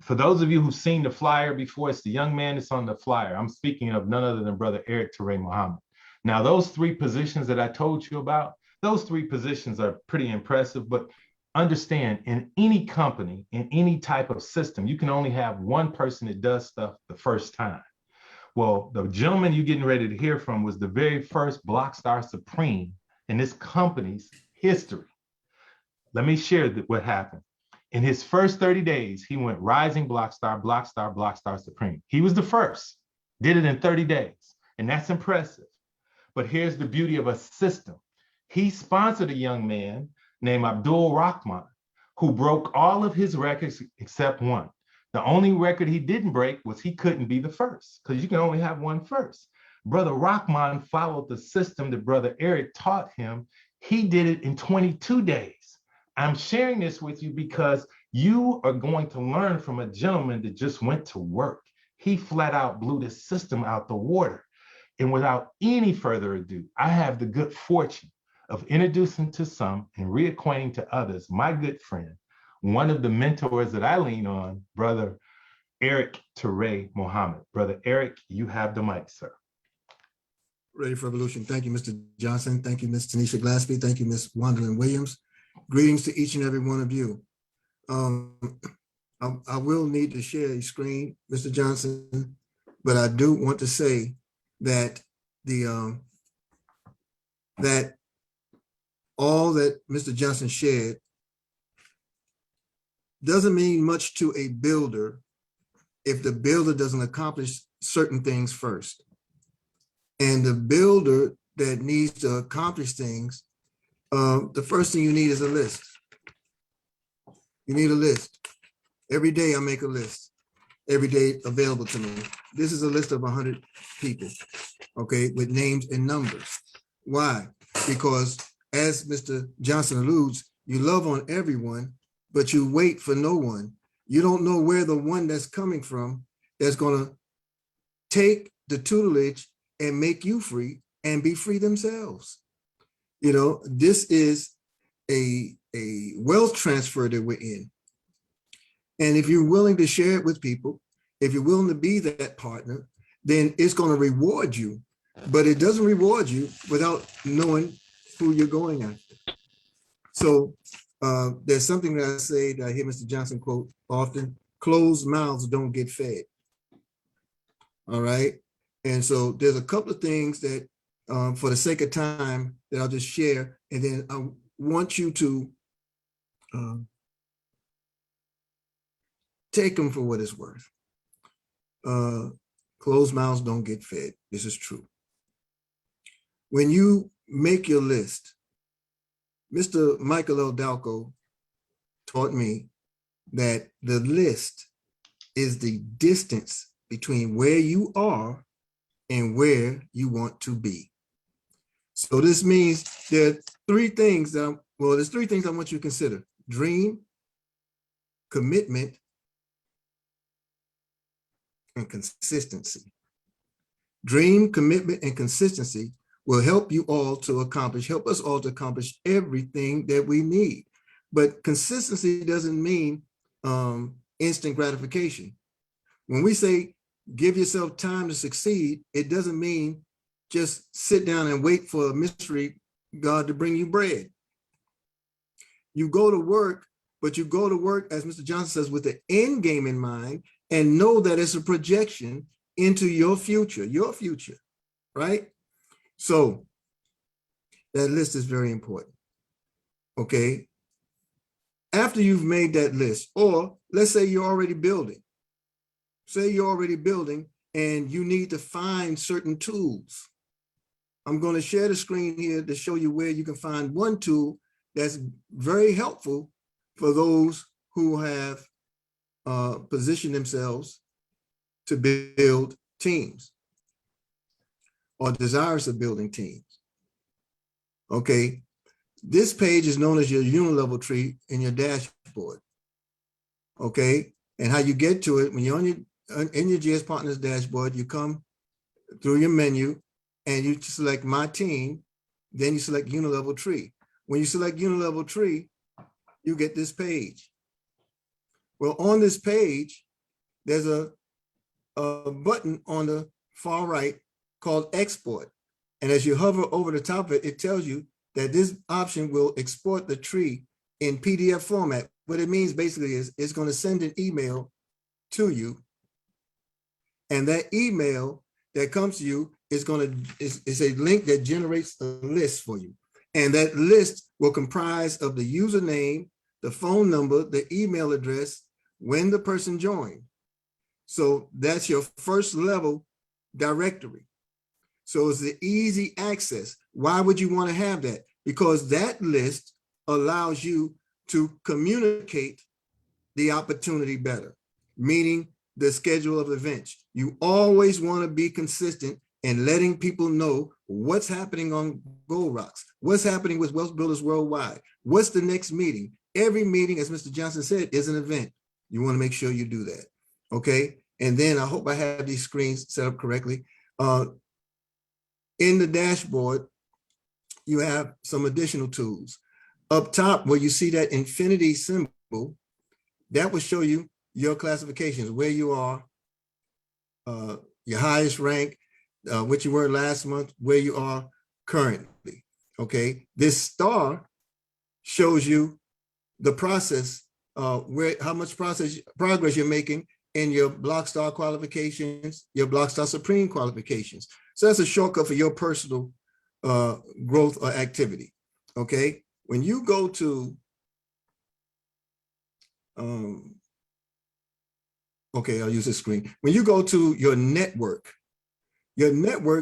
For those of you who've seen the flyer before, it's the young man that's on the flyer. I'm speaking of none other than Brother Eric Ture Muhammad. Now, those 3 positions that I told you about, those 3 positions are pretty impressive, but understand, in any company, in any type of system, you can only have 1 person that does stuff the first time. Well, the gentleman you're getting ready to hear from was the very first Blockstar Supreme in this company's history. Let me share what happened. In his first 30 days, he went Rising Blockstar, Blockstar, Blockstar Supreme. He was the first, did it in 30 days, and that's impressive. But here's the beauty of a system. He sponsored a young man named Abdul Rahman, who broke all of his records except 1. The only record he didn't break was he couldn't be the first, because you can only have 1 first. Brother Rahman followed the system that Brother Eric taught him. He did it in 22 days. I'm sharing this with you because you are going to learn from a gentleman that just went to work. He flat out blew this system out the water. And without any further ado, I have the good fortune of introducing to some and reacquainting to others my good friend, one of the mentors that I lean on, Brother Eric Ture Muhammad. Brother Eric, you have the mic, sir. Ready for Evolution. Thank you, Mr. Johnson. Thank you, Ms. Tanisha Glaspie. Thank you, Ms. Wandalyn Williams. Greetings to each and every one of you. I will need to share a screen, Mr. Johnson, but I do want to say that that all that Mr. Johnson shared doesn't mean much to a builder if the builder doesn't accomplish certain things first. And the builder that needs to accomplish things, the first thing you need is a list. You need a list. Every day I make a list, every day available to me. This is a list of 100 people, okay, with names and numbers. Why? Because as Mr. Johnson alludes, you love on everyone, but you wait for no one. You don't know where the one that's coming from that's gonna take the tutelage and make you free and be free themselves. You know, this is a wealth transfer that we're in. And if you're willing to share it with people, if you're willing to be that partner, then it's going to reward you. But it doesn't reward you without knowing who you're going after. So there's something that I say that I hear Mr. Johnson quote often: closed mouths don't get fed. All right. And so there's a couple of things that for the sake of time that I'll just share. And then I want you to take them for what it's worth. Closed mouths don't get fed. This is true. When you make your list, Mr. Michael L. Dalco taught me that the list is the distance between where you are and where you want to be. So this means there are three things that there's three things I want you to consider: dream, commitment, and consistency. Dream, commitment, and consistency will help you all to accomplish, help us all to accomplish everything that we need. But consistency doesn't mean instant gratification. When we say give yourself time to succeed, it doesn't mean just sit down and wait for a mystery God to bring you bread. You go to work, but you go to work, as Mr. Johnson says, with the end game in mind, and know that it's a projection into your future, right? So that list is very important, okay? After you've made that list, or let's say you're already building. Say you're already building and you need to find certain tools. I'm going to share the screen here to show you where you can find one tool that's very helpful for those who have positioned themselves to build teams or desirous of building teams. Okay, this page is known as your unilevel tree in your dashboard. Okay, and how you get to it, when you're in your GS Partners dashboard, you come through your menu and you select My Team, then you select Unilevel Tree. When you select Unilevel Tree, you get this page. Well, on this page, there's a button on the far right called Export. And as you hover over the top of it, it tells you that this option will export the tree in PDF format. What it means basically is it's going to send an email to you. And that email that comes to you is a link that generates a list for you. And that list will comprise of the username, the phone number, the email address, when the person joined. So that's your first level directory. So it's the easy access. Why would you want to have that? Because that list allows you to communicate the opportunity better, meaning the schedule of events. You always want to be consistent in letting people know what's happening on Gold Rocks, what's happening with Wealth Builders Worldwide, what's the next meeting. Every meeting, as Mr. Johnson said, is an event. You want to make sure you do that, okay? And then I hope I have these screens set up correctly. In the dashboard, you have some additional tools. Up top, where you see that infinity symbol, that will show you your classifications, where you are, your highest rank. what you were last month, where you are currently. Okay, this star shows you the process, how much progress you're making in your Block Star qualifications, your Block Star Supreme qualifications. So that's a shortcut for your personal growth or activity. Okay, when you go to okay, I'll use this screen. When you go to your network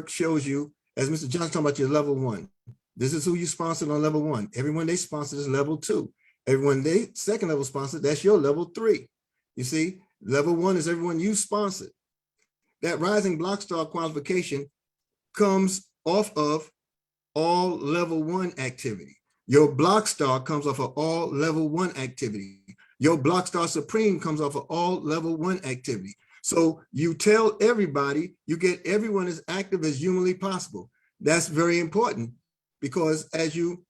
shows you, as Mr. Johnson talking about, your level 1. This is who you sponsored on level 1. Everyone they sponsored is level 2. Everyone they second level sponsored, that's your level 3. You see, level 1 is everyone you sponsored. That rising Block Star qualification comes off of all level 1 activity. Your Block Star comes off of all level 1 activity. Your Block Star Supreme comes off of all level 1 activity. So you tell everybody, you get everyone as active as humanly possible. That's very important, because as you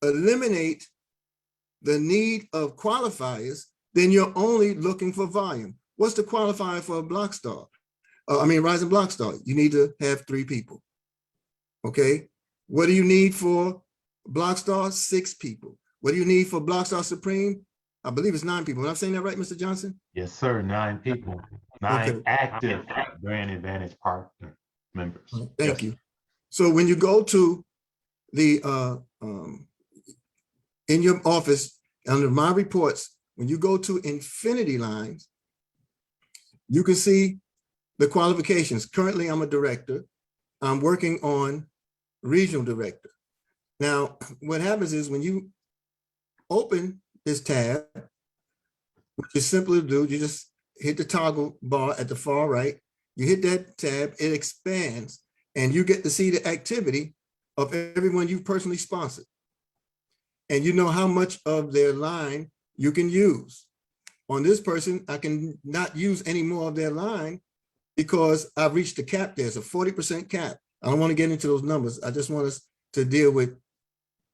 eliminate the need of qualifiers, then you're only looking for volume. What's the qualifier for a Block Star? Rising Block Star, you need to have 3 people. Okay, what do you need for Block Star? 6 people. What do you need for Block Star Supreme? I believe it's 9 people. Am I saying that right, Mr. Johnson? Yes, sir. 9 people, 9 active Brand Advantage partner members. Thank you. So when you go to the in your office under my reports, when you go to Infinity Lines, you can see the qualifications. Currently, I'm a director. I'm working on regional director. Now, what happens is when you open this tab, which is simple to do, you just hit the toggle bar at the far right, you hit that tab, it expands, and you get to see the activity of everyone you've personally sponsored. And you know how much of their line you can use. On this person, I can not use any more of their line because I've reached the cap. There's a 40% cap. I don't want to get into those numbers. I just want us to deal with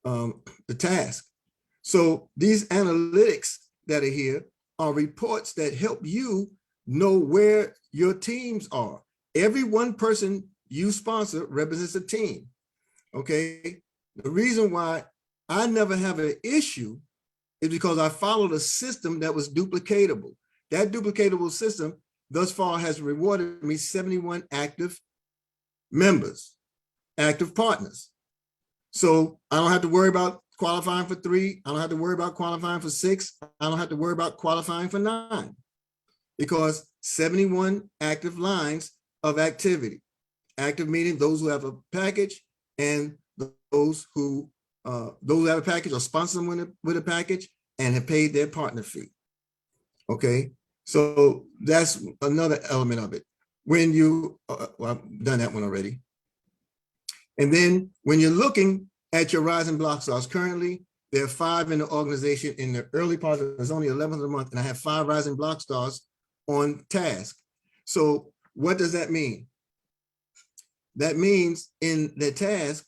the task. So these analytics that are here are reports that help you know where your teams are. Every one person you sponsor represents a team, okay? The reason why I never have an issue is because I followed a system that was duplicatable. That duplicatable system thus far has rewarded me 71 active members, active partners. So I don't have to worry about qualifying for 3. I don't have to worry about qualifying for 6. I don't have to worry about qualifying for 9, because 71 active lines of activity. Active meaning those who have a package, and those who have a package or sponsor them with a package and have paid their partner fee. Okay, so that's another element of it. When you, well, I've done that one already. And then when you're looking at your Rising Block Stars, currently there are 5 in the organization. In the early part, there's only 11th of the month, and I have 5 Rising Block Stars on task. So what does that mean? That means in the task,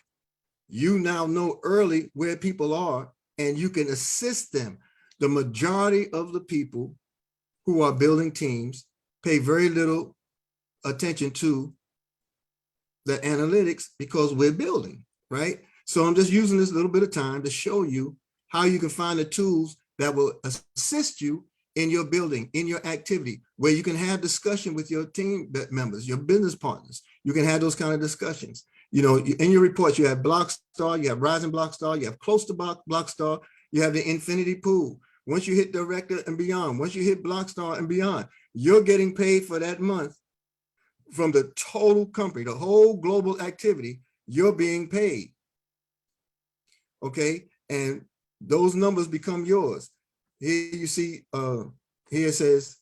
you now know early where people are and you can assist them. The majority of the people who are building teams pay very little attention to the analytics because we're building, right? So I'm just using this little bit of time to show you how you can find the tools that will assist you in your building, in your activity, where you can have discussion with your team members, your business partners. You can have those kind of discussions. You know, in your reports, you have Block Star, you have Rising Block Star, you have close to Block Star, you have the Infinity Pool. Once you hit Director and beyond, once you hit Block Star and beyond, you're getting paid for that month from the total company, the whole global activity, you're being paid. Okay, and those numbers become yours. Here you see, here it says,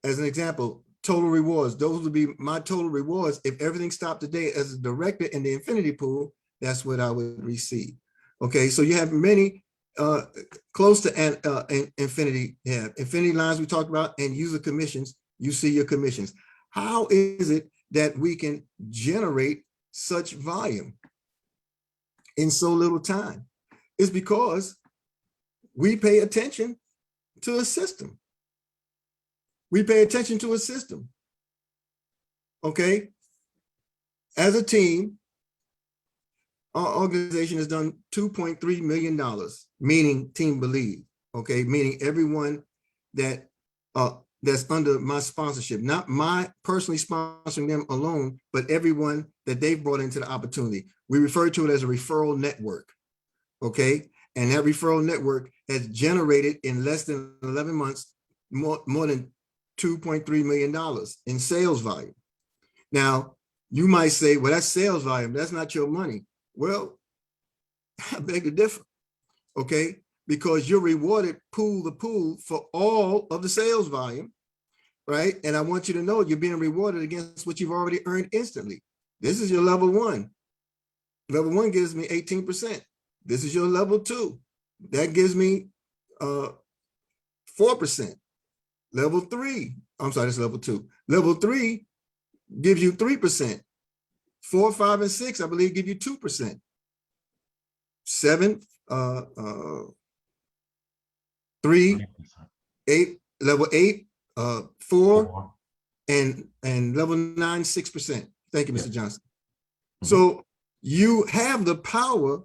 as an example, total rewards. Those would be my total rewards. If everything stopped today as a director in the Infinity Pool, that's what I would receive. Okay, so you have many close to Infinity. Yeah, Infinity lines we talked about, and user commissions. You see your commissions. How is it that we can generate such volume in so little time? It's because we pay attention to a system. We pay attention to a system. Okay. As a team, our organization has done $2.3 million, meaning Team Believe, okay? Meaning everyone that that's under my sponsorship, not my personally sponsoring them alone, but everyone that they've brought into the opportunity. We refer to it as a referral network, okay? And that referral network has generated in less than 11 months, more than $2.3 million in sales volume. Now, you might say, well, that's sales volume, that's not your money. Well, I beg to differ, okay? Because you're rewarded pool to pool for all of the sales volume, right? And I want you to know you're being rewarded against what you've already earned instantly. This is your level one. Level one gives me 18%. This is your level two. That gives me 4%. Level three, I'm sorry, that's level two. Level three gives you 3%. 4, 5, and 6, I believe, give you 2%. 7, 3, 8, level 8, 4, and level 9, 6%. Thank you, Mr. Johnson. So you have the power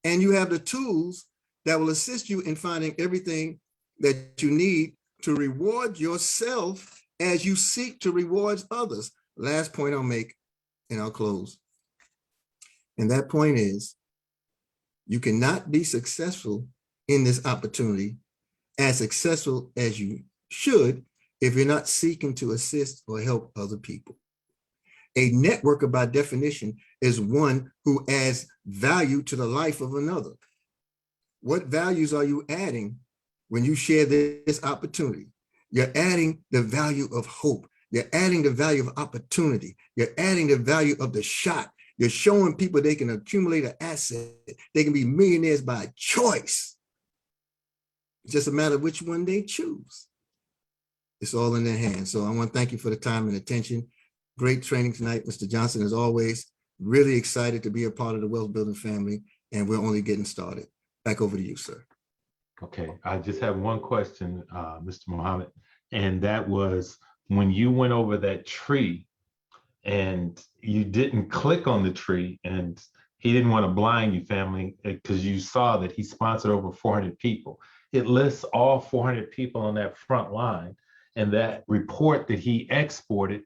and you have the tools that will assist you in finding everything that you need to reward yourself as you seek to reward others. Last point I'll make, and I'll close. And that point is, you cannot be successful in this opportunity as successful as you should if you're not seeking to assist or help other people. A networker, by definition, is one who adds value to the life of another. What values are you adding when you share this opportunity? You're adding the value of hope. You're adding the value of opportunity. You're adding the value of the shot. You're showing people they can accumulate an asset. They can be millionaires by choice. It's just a matter of which one they choose. It's all in their hands. So I want to thank you for the time and attention. Great training tonight, Mr. Johnson, as always. Really excited to be a part of the Wealth Building family, and we're only getting started. Back over to you, sir. Okay, I just have one question, Mr. Muhammad, and that was when you went over that tree and you didn't click on the tree, and he didn't want to blind you, family, because you saw that he sponsored over 400 people. It lists all 400 people on that front line, and that report that he exported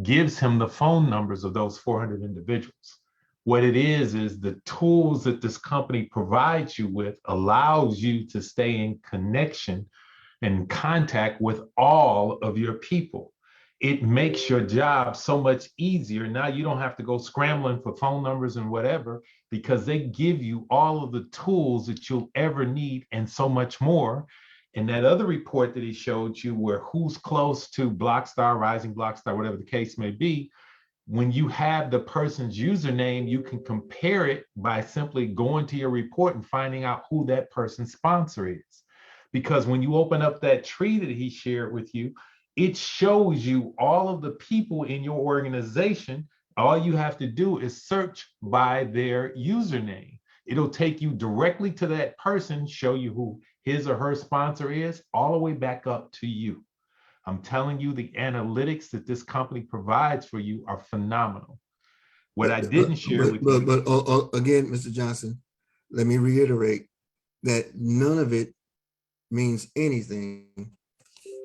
gives him the phone numbers of those 400 individuals. What it is the tools that this company provides you with allows you to stay in connection and contact with all of your people. It makes your job so much easier. Now you don't have to go scrambling for phone numbers and whatever, because they give you all of the tools that you'll ever need and so much more. And that other report that he showed you, where who's close to Blockstar, Rising Blockstar, whatever the case may be, when you have the person's username, you can compare it by simply going to your report and finding out who that person's sponsor is. Because when you open up that tree that he shared with you, it shows you all of the people in your organization. All you have to do is search by their username. It'll take you directly to that person, show you who his or her sponsor is, all the way back up to you. I'm telling you, the analytics that this company provides for you are phenomenal. What I didn't share with you. But again, Mr. Johnson, let me reiterate that none of it means anything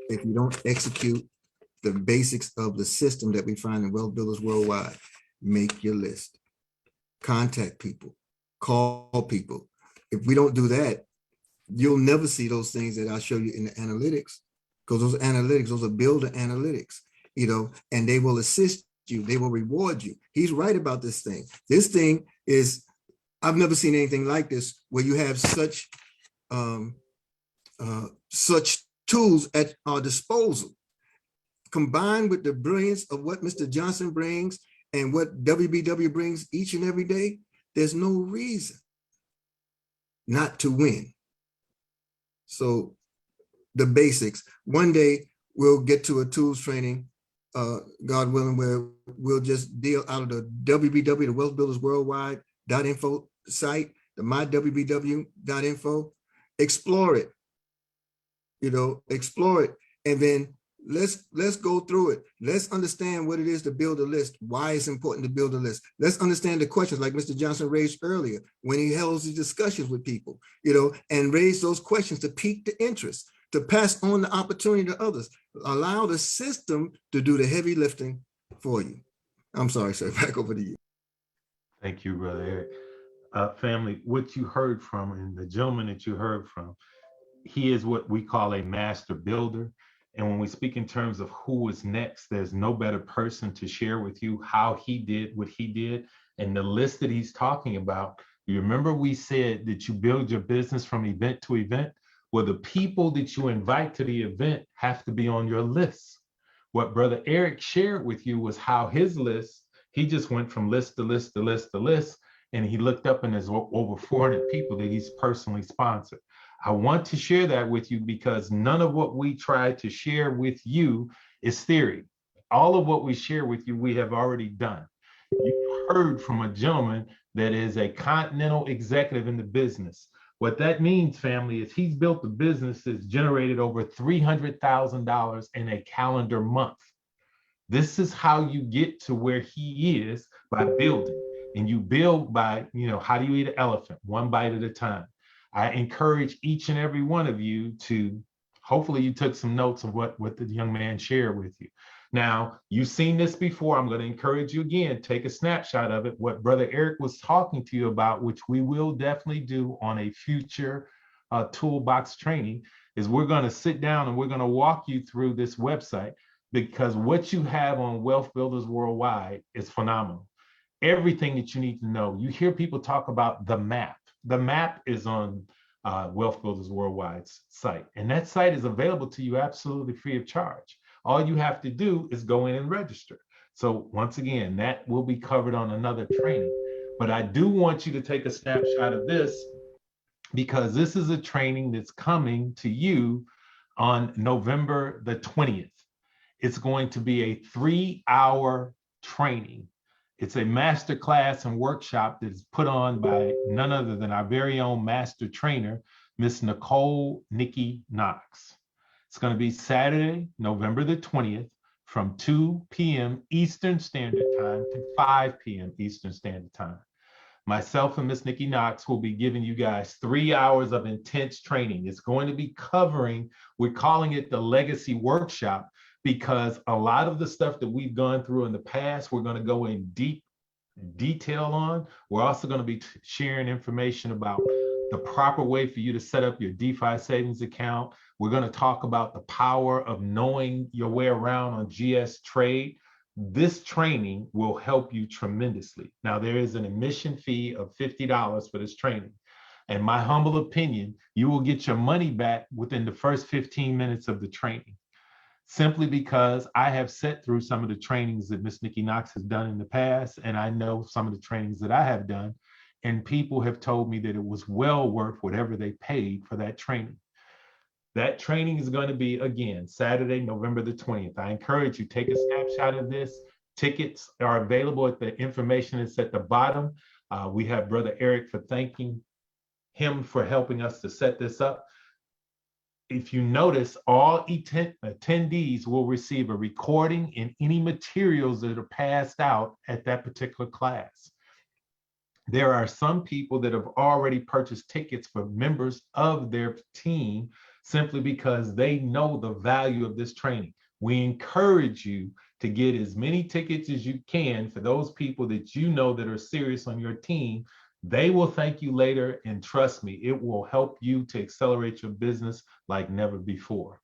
if you don't execute the basics of the system that we find in Wealth Builders Worldwide. Make your list, contact people, call people. If we don't do that, you'll never see those things that I'll show you in the analytics, because those analytics, those are builder analytics, and they will assist you. They will reward you. He's right about this thing. This thing is, I've never seen anything like this, where you have such tools at our disposal, combined with the brilliance of what Mr. Johnson brings and what WBW brings each and every day. There's no reason not to win. So the basics. One day we'll get to a tools training, God willing, where we'll just deal out of the WBW, the Wealth Builders Worldwide.info site, the mywbw.info, explore it, explore it. And then Let's go through it. Let's understand what it is to build a list, why it's important to build a list. Let's understand the questions like Mr. Johnson raised earlier when he held his discussions with people, and raise those questions to pique the interest, to pass on the opportunity to others. Allow the system to do the heavy lifting for you. I'm sorry, sir. Back over to you. Thank you, Brother Eric. Family, what you heard from, and the gentleman that you heard from, he is what we call a master builder. And when we speak in terms of who is next, there's no better person to share with you how he did what he did. And the list that he's talking about, you remember we said that you build your business from event to event? Well, the people that you invite to the event have to be on your list. What Brother Eric shared with you was how his list, he just went from list to list to list to list, and he looked up and there's over 400 people that he's personally sponsored. I want to share that with you because none of what we try to share with you is theory. All of what we share with you, we have already done. You heard from a gentleman that is a continental executive in the business. What that means, family, is he's built a business that's generated over $300,000 in a calendar month. This is how you get to where he is, by building. And you build by, how do you eat an elephant? One bite at a time. I encourage each and every one of you to, hopefully you took some notes of what the young man shared with you. Now, you've seen this before. I'm going to encourage you again, take a snapshot of it. What Brother Eric was talking to you about, which we will definitely do on a future toolbox training, is we're going to sit down and we're going to walk you through this website, because what you have on Wealth Builders Worldwide is phenomenal. Everything that you need to know. You hear people talk about the map. The map is on Wealth Builders Worldwide's site, and that site is available to you absolutely free of charge. All you have to do is go in and register. So once again, that will be covered on another training. But I do want you to take a snapshot of this, because this is a training that's coming to you on November the 20th. It's going to be a 3-hour training. It's a master class and workshop that is put on by none other than our very own master trainer, Miss Nikki Knox. It's going to be Saturday, November the 20th, from 2 p.m. Eastern Standard Time to 5 p.m. Eastern Standard Time. Myself and Miss Nikki Knox will be giving you guys 3 hours of intense training. It's going to be covering, we're calling it the Legacy Workshop, because a lot of the stuff that we've gone through in the past, we're going to go in deep detail on. We're also going to be sharing information about the proper way for you to set up your DeFi savings account. We're going to talk about the power of knowing your way around on GS Trade. This training will help you tremendously. Now, there is an admission fee of $50 for this training. In my humble opinion, you will get your money back within the first 15 minutes of the training, simply because I have sat through some of the trainings that Miss Nikki Knox has done in the past, and I know some of the trainings that I have done, and people have told me that it was well worth whatever they paid for that training. That training is going to be, again, Saturday, November the 20th. I encourage you, take a snapshot of this. Tickets are available at the information that's at the bottom. We have Brother Eric for thanking him for helping us to set this up. If you notice, all attendees will receive a recording and any materials that are passed out at that particular class. There are some people that have already purchased tickets for members of their team simply because they know the value of this training. We encourage you to get as many tickets as you can for those people that you know that are serious on your team. They will thank you later, and trust me, it will help you to accelerate your business like never before.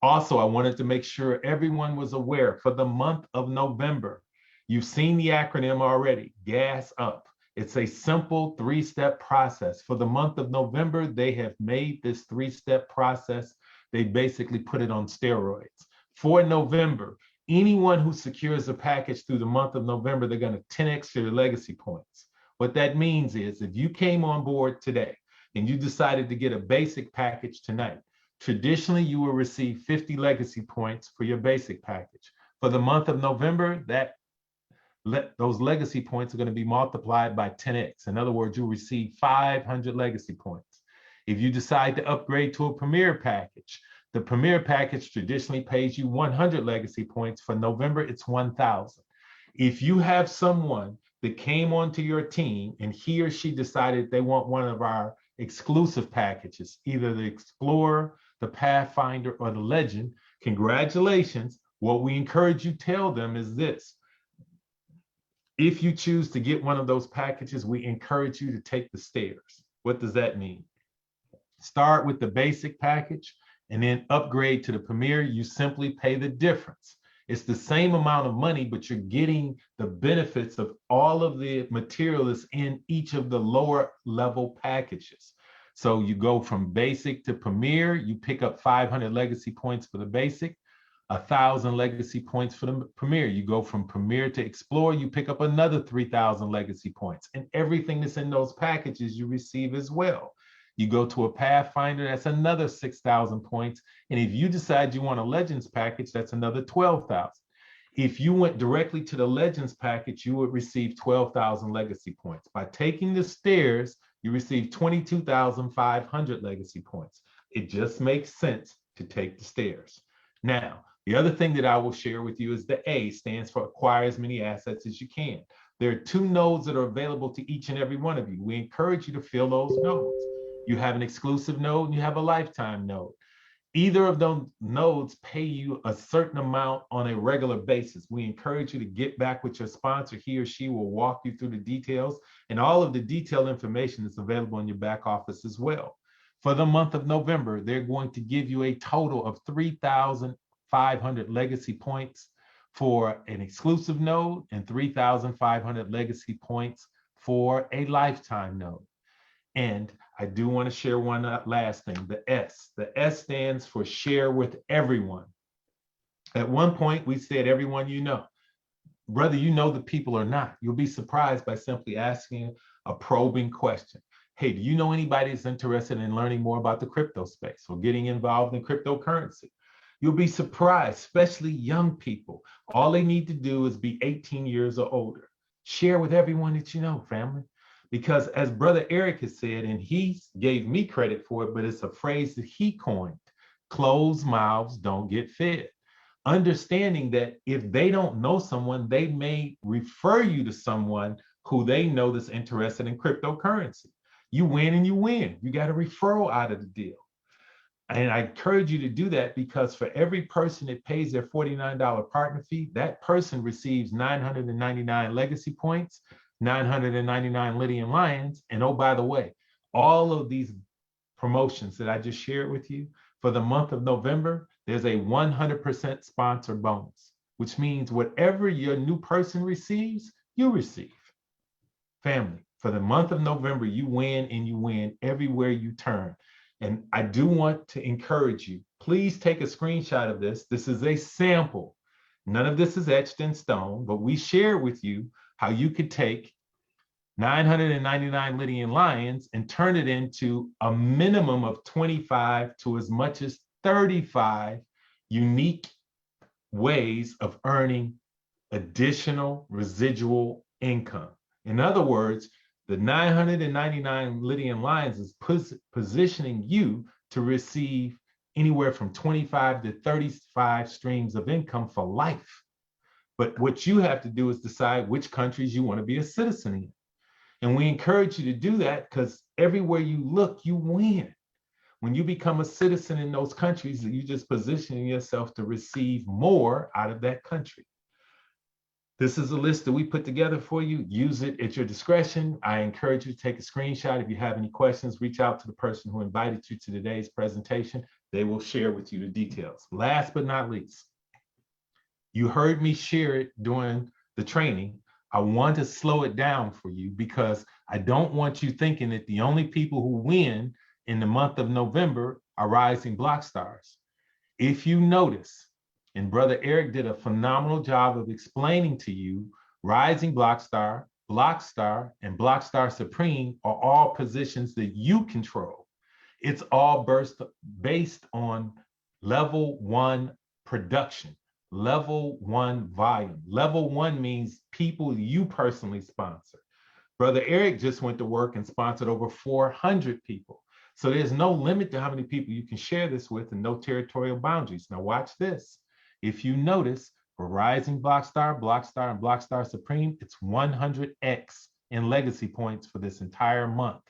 Also, I wanted to make sure everyone was aware, for the month of November, you've seen the acronym already, GAS UP. It's a simple 3-step process. For the month of November, they have made this 3-step process. They basically put it on steroids. For November, anyone who secures a package through the month of November, they're going to 10x their legacy points. What that means is if you came on board today and you decided to get a basic package tonight, traditionally you will receive 50 legacy points for your basic package. For the month of November, those legacy points are going to be multiplied by 10x. In other words, you'll receive 500 legacy points. If you decide to upgrade to a premier package, The Premier package traditionally pays you 100 legacy points. For November, it's 1,000. If you have someone that came onto your team and he or she decided they want one of our exclusive packages, either the Explorer, the Pathfinder, or the Legend, congratulations. What we encourage you tell them is this: if you choose to get one of those packages, we encourage you to take the stairs. What does that mean? Start with the basic package and then upgrade to the Premier. You simply pay the difference. It's the same amount of money, but you're getting the benefits of all of the material that's in each of the lower level packages. So you go from basic to Premier, you pick up 500 legacy points for the basic, 1,000 legacy points for the Premier. You go from Premier to Explorer, you pick up another 3,000 legacy points, and everything that's in those packages you receive as well. You go to a Pathfinder, that's another 6,000 points. And if you decide you want a Legends package, that's another 12,000. If you went directly to the Legends package, you would receive 12,000 legacy points. By taking the stairs, you receive 22,500 legacy points. It just makes sense to take the stairs. Now, the other thing that I will share with you is the A stands for acquire as many assets as you can. There are 2 nodes that are available to each and every one of you. We encourage you to fill those nodes. You have an exclusive node and you have a lifetime node. Either of those nodes pay you a certain amount on a regular basis. We encourage you to get back with your sponsor. He or she will walk you through the details, and all of the detailed information is available in your back office as well. For the month of November, they're going to give you a total of 3,500 legacy points for an exclusive node and 3,500 legacy points for a lifetime node. And I do want to share one last thing, the S. The S stands for share with everyone. At one point, we said everyone you know. Whether you know the people or not, you'll be surprised by simply asking a probing question. Hey, do you know anybody that's interested in learning more about the crypto space or getting involved in cryptocurrency? You'll be surprised, especially young people. All they need to do is be 18 years or older. Share with everyone that you know, family. Because as Brother Eric has said, and he gave me credit for it, but it's a phrase that he coined, closed mouths don't get fed. Understanding that if they don't know someone, they may refer you to someone who they know that's interested in cryptocurrency. You win and you win. You got a referral out of the deal. And I encourage you to do that because for every person that pays their $49 partner fee, that person receives 999 legacy points, 999 Lydian Lions. And oh, by the way, all of these promotions that I just shared with you for the month of November, there's a 100% sponsor bonus, which means whatever your new person receives, you receive. Family, for the month of November, you win and you win everywhere you turn. And I do want to encourage you, please take a screenshot of this. This is a sample. None of this is etched in stone, but we share with you how you could take 999 Lydian Lions and turn it into a minimum of 25 to as much as 35 unique ways of earning additional residual income. In other words, the 999 Lydian Lions is positioning you to receive anywhere from 25 to 35 streams of income for life. But what you have to do is decide which countries you want to be a citizen in. And we encourage you to do that because everywhere you look, you win. When you become a citizen in those countries, you're just positioning yourself to receive more out of that country. This is a list that we put together for you. Use it at your discretion. I encourage you to take a screenshot. If you have any questions, reach out to the person who invited you to today's presentation. They will share with you the details. Last but not least, you heard me share it during the training. I want to slow it down for you because I don't want you thinking that the only people who win in the month of November are rising block stars. If you notice, and Brother Eric did a phenomenal job of explaining to you, rising block star, and block star supreme are all positions that you control. It's all based on level 1 production. Level 1 volume. Level 1 means people you personally sponsor. Brother Eric just went to work and sponsored over 400 people. So there's no limit to how many people you can share this with and no territorial boundaries. Now watch this. If you notice, for Rising Blockstar, and Blockstar Supreme, it's 100x in legacy points for this entire month.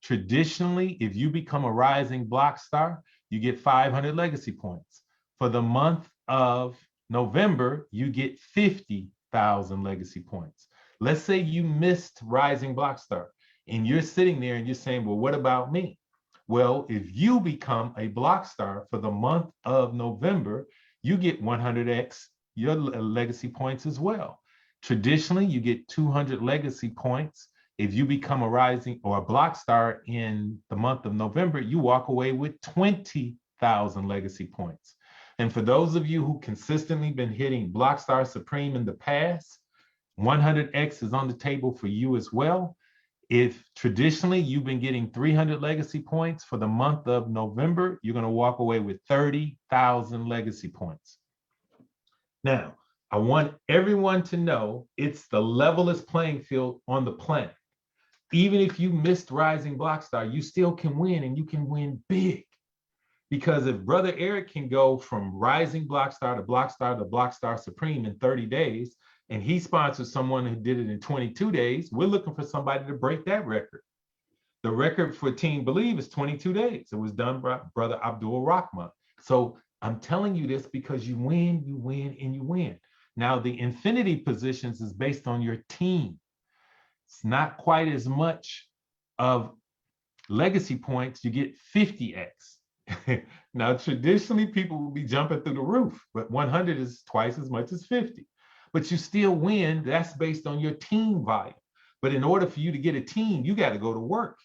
Traditionally, if you become a Rising Blockstar, you get 500 legacy points. For the month of November, you get 50,000 legacy points. Let's say you missed Rising Blockstar and you're sitting there and you're saying, well, what about me? Well, if you become a Blockstar for the month of November, you get 100x your legacy points as well. Traditionally, you get 200 legacy points. If you become a Rising or a Blockstar in the month of November, you walk away with 20,000 legacy points. And for those of you who consistently been hitting Blockstar Supreme in the past, 100x is on the table for you as well. If traditionally you've been getting 300 legacy points for the month of November, you're going to walk away with 30,000 legacy points. Now, I want everyone to know it's the levelest playing field on the planet. Even if you missed Rising Blockstar, you still can win, and you can win big. Because if Brother Eric can go from Rising Blockstar to Blockstar Supreme in 30 days, and he sponsors someone who did it in 22 days, we're looking for somebody to break that record. The record for Team Believe is 22 days. It was done by Brother Abdul Rahman. So I'm telling you this because you win, and you win. Now, the infinity positions is based on your team. It's not quite as much of legacy points. You get 50x. Now, traditionally, people will be jumping through the roof, but 100 is twice as much as 50. But you still win. That's based on your team volume. But in order for you to get a team, you got to go to work.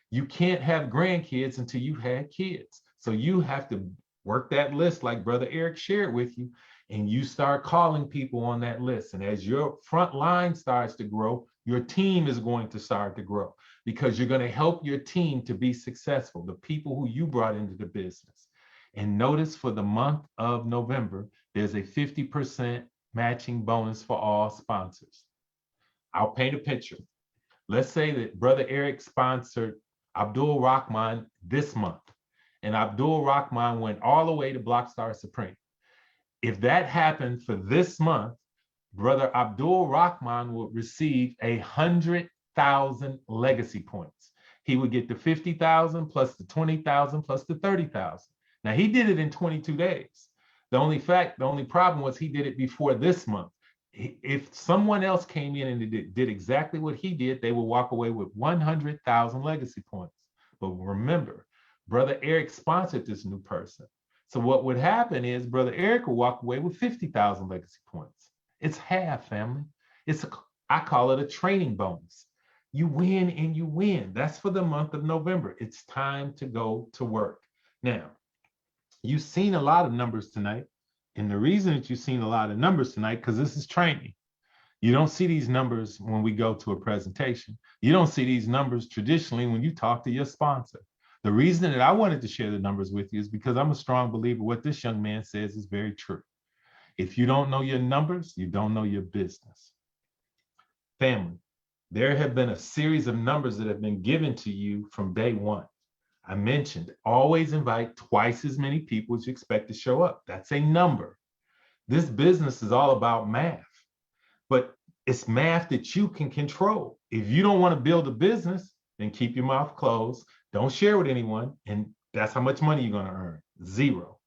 You can't have grandkids until you've had kids. So you have to work that list like Brother Eric shared with you, and you start calling people on that list. And as your front line starts to grow, your team is going to start to grow because you're going to help your team to be successful, the people who you brought into the business. And notice for the month of November, there's a 50% matching bonus for all sponsors. I'll paint a picture. Let's say that Brother Eric sponsored Abdul Rahman this month, and Abdul Rahman went all the way to Blockstar Supreme. If that happened for this month, Brother Abdul Rahman would receive 100,000 legacy points. He would get the 50,000 plus the 20,000 plus the 30,000. Now he did it in 22 days. The only problem was he did it before this month. If someone else came in and did exactly what he did, they would walk away with 100,000 legacy points. But remember, Brother Eric sponsored this new person. So what would happen is Brother Eric will walk away with 50,000 legacy points. It's half, family. I call it a training bonus. You win and you win. That's for the month of November. It's time to go to work. Now, you've seen a lot of numbers tonight. And the reason that you've seen a lot of numbers tonight, because this is training. You don't see these numbers when we go to a presentation. You don't see these numbers traditionally when you talk to your sponsor. The reason that I wanted to share the numbers with you is because I'm a strong believer what this young man says is very true. If you don't know your numbers, you don't know your business. Family, there have been a series of numbers that have been given to you from day one. I mentioned always invite twice as many people as you expect to show up. That's a number. This business is all about math, but it's math that you can control. If you don't want to build a business, then keep your mouth closed. Don't share with anyone. And that's how much money you're going to earn. 0.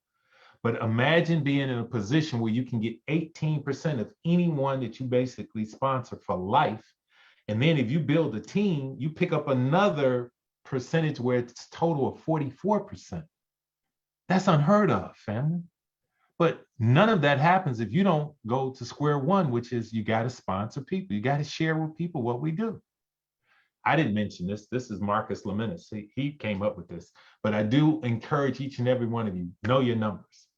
But imagine being in a position where you can get 18% of anyone that you basically sponsor for life. And then if you build a team, you pick up another percentage where it's a total of 44%. That's unheard of, family. But none of that happens if you don't go to square one, which is you got to sponsor people. You got to share with people what we do. I didn't mention this. This is Marcus Lemenis. He came up with this. But I do encourage each and every one of you, know your numbers.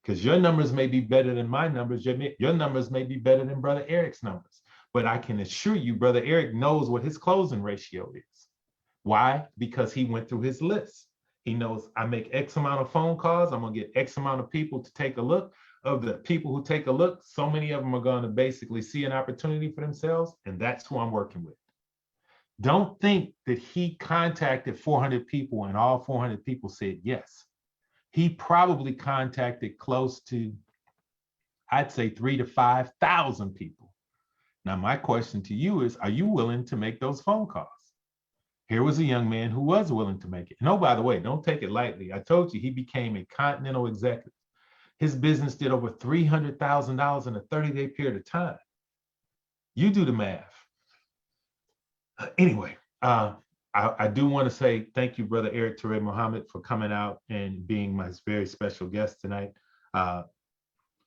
Because your numbers may be better than my numbers. Your numbers may be better than Brother Eric's numbers. But I can assure you, Brother Eric knows what his closing ratio is. Why? Because he went through his list. He knows I make X amount of phone calls. I'm going to get X amount of people to take a look. Of the people who take a look, so many of them are going to basically see an opportunity for themselves. And that's who I'm working with. Don't think that he contacted 400 people and all 400 people said yes. He probably contacted close to, I'd say 3,000 to 5,000 people. Now, my question to you is, are you willing to make those phone calls? Here was a young man who was willing to make it. And oh, by the way, don't take it lightly. I told you he became a continental executive. His business did over $300,000 in a 30-day period of time. You do the math. Anyway, I do want to say thank you, Brother Eric Ture Muhammad, for coming out and being my very special guest tonight.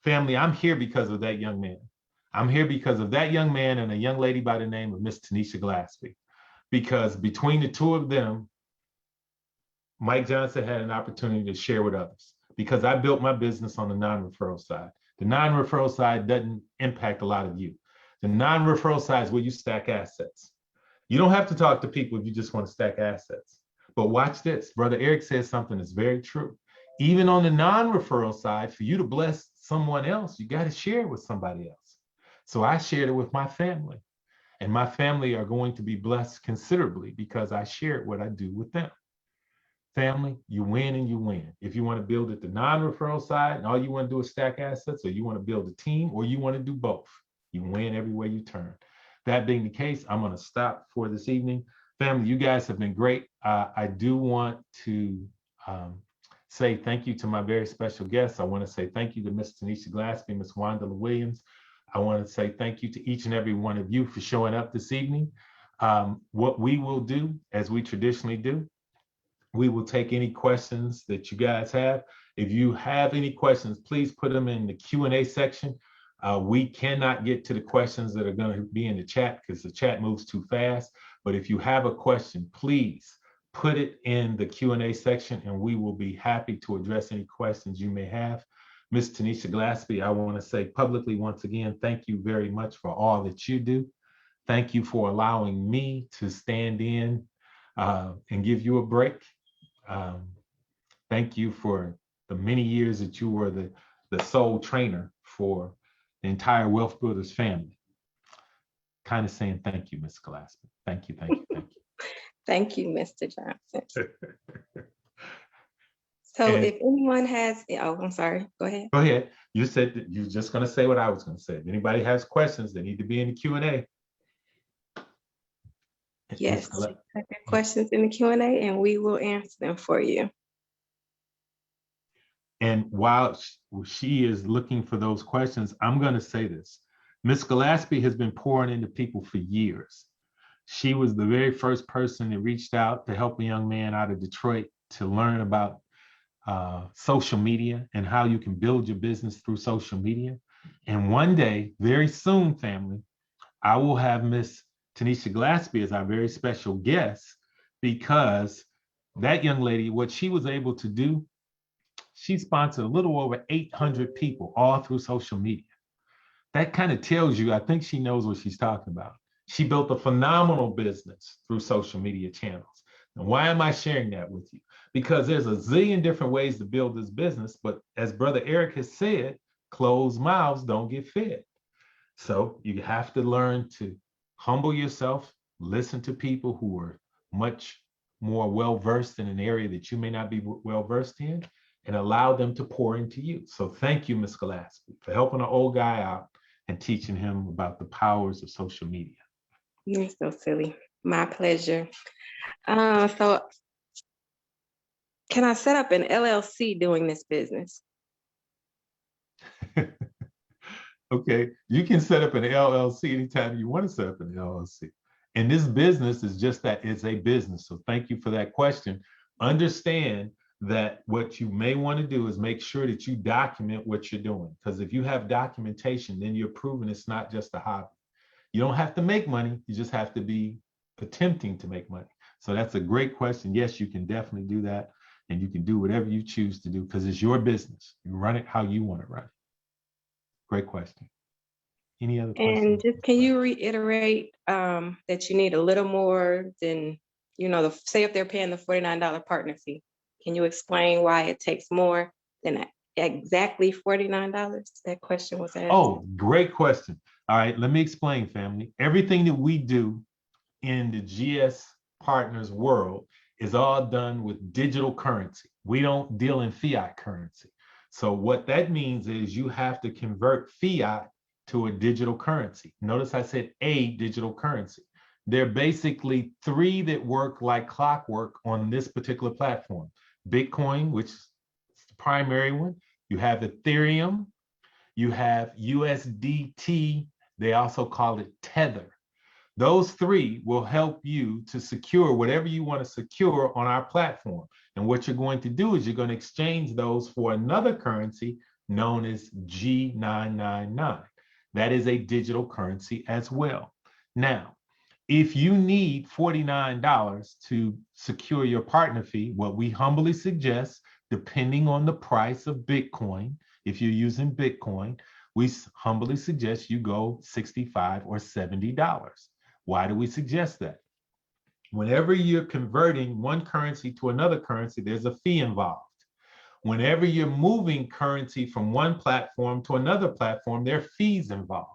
Family, I'm here because of that young man. I'm here because of that young man and a young lady by the name of Miss Tanisha Glaspie. Because between the two of them, Mike Johnson had an opportunity to share with others. Because I built my business on the non-referral side. The non-referral side doesn't impact a lot of you. The non-referral side is where you stack assets. You don't have to talk to people if you just want to stack assets. But watch this. Brother Eric says something that's very true. Even on the non-referral side, for you to bless someone else, you got to share it with somebody else. So I shared it with my family. And my family are going to be blessed considerably because I shared what I do with them. Family, you win and you win. If you want to build at the non-referral side and all you want to do is stack assets, or you want to build a team, or you want to do both, you win everywhere you turn. That being the case, I'm going to stop for this evening. Family, you guys have been great. I do want to say thank you to my very special guests. I want to say thank you to Ms. Tanisha Glaspie, Ms. Wanda Williams. I want to say thank you to each and every one of you for showing up this evening. What we will do, as we traditionally do, we will take any questions that you guys have. If you have any questions, please put them in the Q&A section. We cannot get to the questions that are going to be in the chat because the chat moves too fast. But if you have a question, please put it in the Q&A section and we will be happy to address any questions you may have. Ms. Tanisha Glaspie, I want to say publicly once again, thank you very much for all that you do. Thank you for allowing me to stand in and give you a break. Thank you for the many years that you were the sole trainer for the entire Wealth Builders family. Kind of saying thank you, Ms. Glaspie. Thank you, thank you, thank you. Thank you, Mr. Johnson. So if anyone has, oh, I'm sorry, go ahead. Go ahead. You said that you're just going to say what I was going to say. If anybody has questions, they need to be in the Q&A. Yes, questions in the Q&A and we will answer them for you. And while she is looking for those questions, I'm going to say this. Ms. Glaspie has been pouring into people for years. She was the very first person that reached out to help a young man out of Detroit to learn about social media and how you can build your business through social media. And one day, very soon, family, I will have Ms. Tanisha Glaspie as our very special guest, because that young lady, what she was able to do, she sponsored a little over 800 people all through social media. That kind of tells you, I think she knows what she's talking about. She built a phenomenal business through social media channels. And why am I sharing that with you? Because there's a zillion different ways to build this business, but as Brother Eric has said, closed mouths don't get fed. So you have to learn to humble yourself, listen to people who are much more well-versed in an area that you may not be well-versed in, and allow them to pour into you. So thank you, Ms. Glaspie, for helping an old guy out and teaching him about the powers of social media. You're so silly. My pleasure. So can I set up an LLC doing this business? Okay, you can set up an LLC anytime you want to set up an LLC. And this business is just that, it's a business. So thank you for that question. Understand that what you may want to do is make sure that you document what you're doing. Because if you have documentation, then you're proving it's not just a hobby. You don't have to make money, you just have to be attempting to make money. So that's a great question. Yes, you can definitely do that. And you can do whatever you choose to do because it's your business. You run it how you want to run it. Great question. Any other questions? And just can you reiterate that you need a little more than, say if they're paying the $49 partner fee, can you explain why it takes more than exactly $49? That question was asked. Oh, great question. All right, let me explain, family. Everything that we do in the GS Partners world is all done with digital currency. We don't deal in fiat currency. So what that means is you have to convert fiat to a digital currency. Notice I said a digital currency. There are basically three that work like clockwork on this particular platform. Bitcoin, which is the primary one. You have Ethereum. You have USDT. They also call it Tether. Those three will help you to secure whatever you want to secure on our platform. And what you're going to do is you're going to exchange those for another currency known as G999. That is a digital currency as well. Now, if you need $49 to secure your partner fee, what we humbly suggest, depending on the price of Bitcoin, if you're using Bitcoin, we humbly suggest you go $65 or $70. Why do we suggest that? Whenever you're converting one currency to another currency, there's a fee involved. Whenever you're moving currency from one platform to another platform, there are fees involved.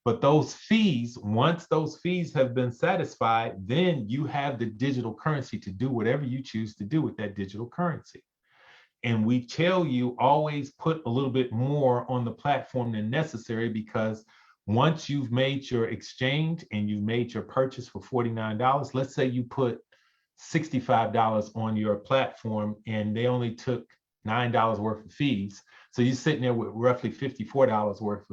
But those fees, once those fees have been satisfied, then you have the digital currency to do whatever you choose to do with that digital currency. And we tell you always put a little bit more on the platform than necessary, because once you've made your exchange and you've made your purchase for $49, let's say you put $65 on your platform and they only took $9 worth of fees. So you're sitting there with roughly $54 worth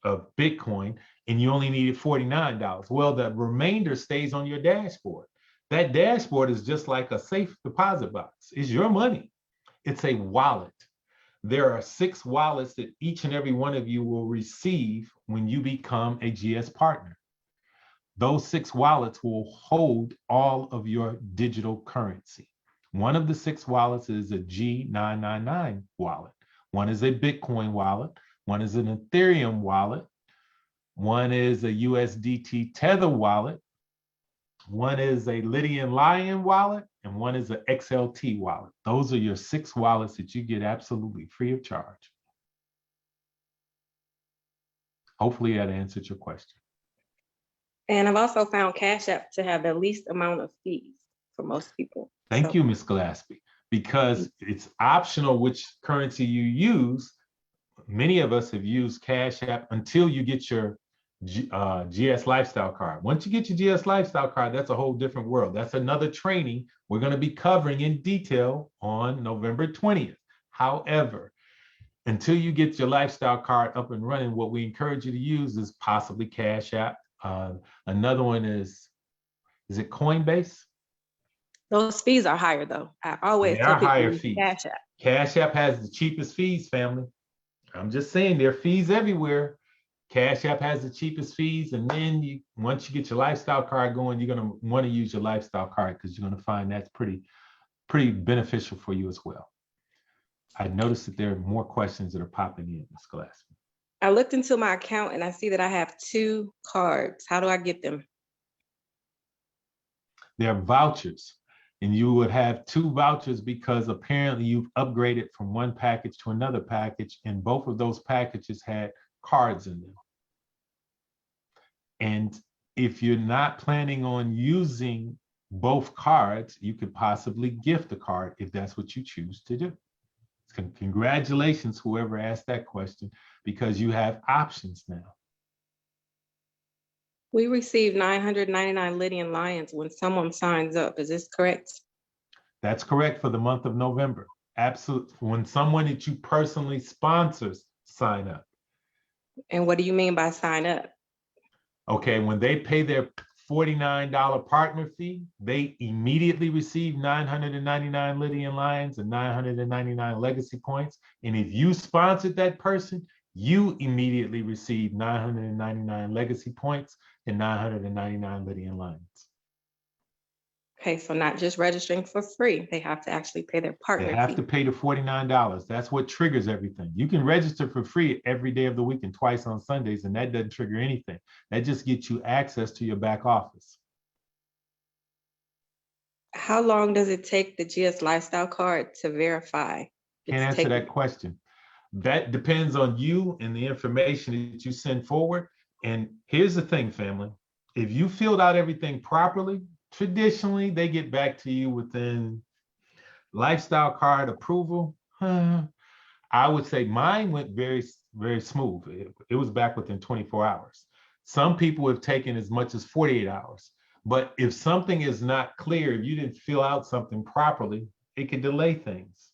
of Bitcoin, and you only needed $49. Well, the remainder stays on your dashboard. That dashboard is just like a safe deposit box. It's your money. It's a wallet. There are 6 wallets that each and every one of you will receive when you become a GS partner. Those 6 wallets will hold all of your digital currency. One of the 6 wallets is a G999 wallet. One is a Bitcoin wallet. One is an Ethereum wallet. One is a USDT Tether wallet. One is a Lydian Lion wallet, and one is an XLT wallet. Those are your 6 wallets that you get absolutely free of charge. Hopefully that answered your question. And I've also found Cash App to have the least amount of fees for most people. Thank you, Ms. Gillespie, because it's optional which currency you use. Many of us have used Cash App until you get your GS Lifestyle Card. Once you get your GS Lifestyle Card, that's a whole different world. That's another training we're going to be covering in detail on November 20th. However, until you get your Lifestyle Card up and running, what we encourage you to use is possibly Cash App. Another one is it Coinbase? Those fees are higher though. I always tell people higher use fees. Cash App. Cash App has the cheapest fees, family. I'm just saying there are fees everywhere. Cash App has the cheapest fees, and then once you get your Lifestyle Card going, you're going to want to use your Lifestyle Card because you're going to find that's pretty beneficial for you as well. I noticed that there are more questions that are popping in, Ms. Gillespie. I looked into my account and I see that I have 2 cards. How do I get them? They're vouchers, and you would have 2 vouchers because apparently you've upgraded from one package to another package, and both of those packages had cards in them. And if you're not planning on using both cards, you could possibly gift a card if that's what you choose to do. Congratulations, whoever asked that question, because you have options now. We receive 999 Lydian Lions when someone signs up. Is this correct? That's correct for the month of November. Absolutely. When someone that you personally sponsors sign up. And what do you mean by sign up? Okay, when they pay their $49 partner fee, they immediately receive 999 Lydian Lions and 999 legacy points. And if you sponsored that person, you immediately receive 999 legacy points and 999 Lydian Lions. Okay, so not just registering for free, they have to actually pay their partner fee. They have to pay the $49. That's what triggers everything. You can register for free every day of the week and twice on Sundays, and that doesn't trigger anything. That just gets you access to your back office. How long does it take the GS Lifestyle Card to verify? Can't answer that question. That depends on you and the information that you send forward. And here's the thing, family. if you filled out everything properly, traditionally they get back to you within lifestyle card approval. I would say mine went very, very smooth. It was back within 24 hours. Some people have taken as much as 48 hours. But if something is not clear, if you didn't fill out something properly, it can delay things.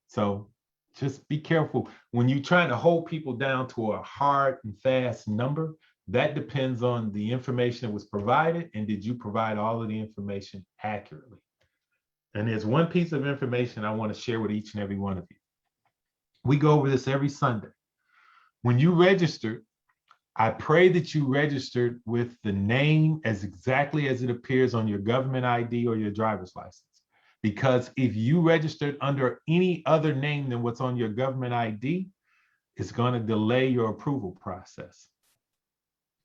So just be careful. When you're trying to hold people down to a hard and fast number, that depends on the information that was provided, and did you provide all of the information accurately? And there's one piece of information I want to share with each and every one of you. We go over this every Sunday. When you registered, I pray that you registered with the name as exactly as it appears on your government ID or your driver's license. Because if you registered under any other name than what's on your government ID, it's going to delay your approval process.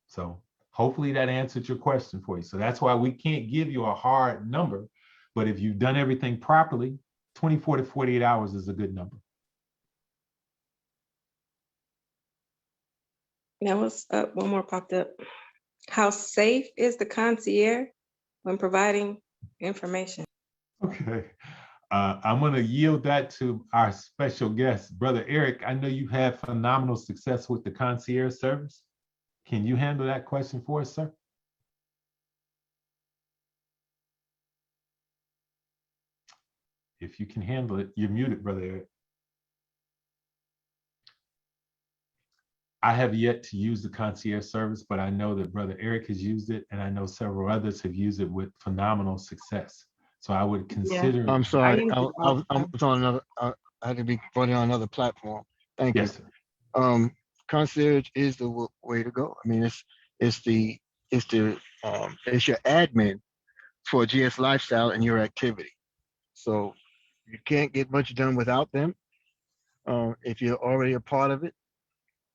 So hopefully that answered your question for you. So that's why we can't give you a hard number, but if you've done everything properly, 24 to 48 hours is a good number. Now, what's up? One more popped up. How safe is the concierge when providing information? Okay. I'm going to yield that to our special guest, Brother Eric. I know you had phenomenal success with the concierge service. Can you handle that question for us, sir? If you can handle it, you're muted, Brother Eric. I have yet to use the concierge service, but I know that Brother Eric has used it, and I know several others have used it with phenomenal success. So I would consider. I'm sorry, I was on another. I had to be brought in on another platform. Thank you. Yes, sir. Concierge is the way to go. I mean, it's your admin for GS Lifestyle and your activity. So you can't get much done without them if you're already a part of it.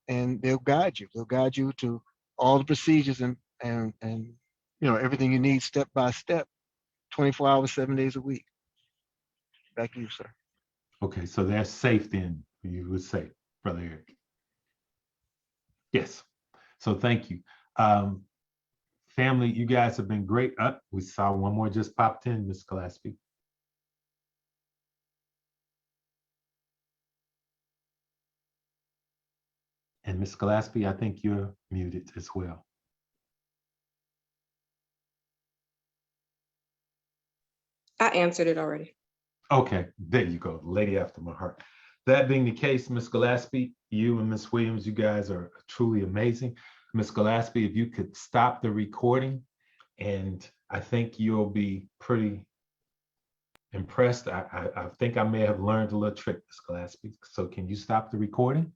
And they'll guide you. They'll guide you to all the procedures and everything you need step by step, 24 hours, 7 days a week. Back to you, sir. Okay, so that's safe then, you would say, Brother Eric. Yes. So thank you. Family, you guys have been great. We saw one more just popped in, Ms. Gillespie. And Ms. Gillespie, I think you're muted as well. I answered it already. Okay, there you go, lady after my heart. That being the case, Ms. Gillespie, you and Ms. Williams, you guys are truly amazing. Ms. Gillespie, if you could stop the recording, and I think you'll be pretty impressed. I think I may have learned a little trick, Ms. Gillespie. So can you stop the recording?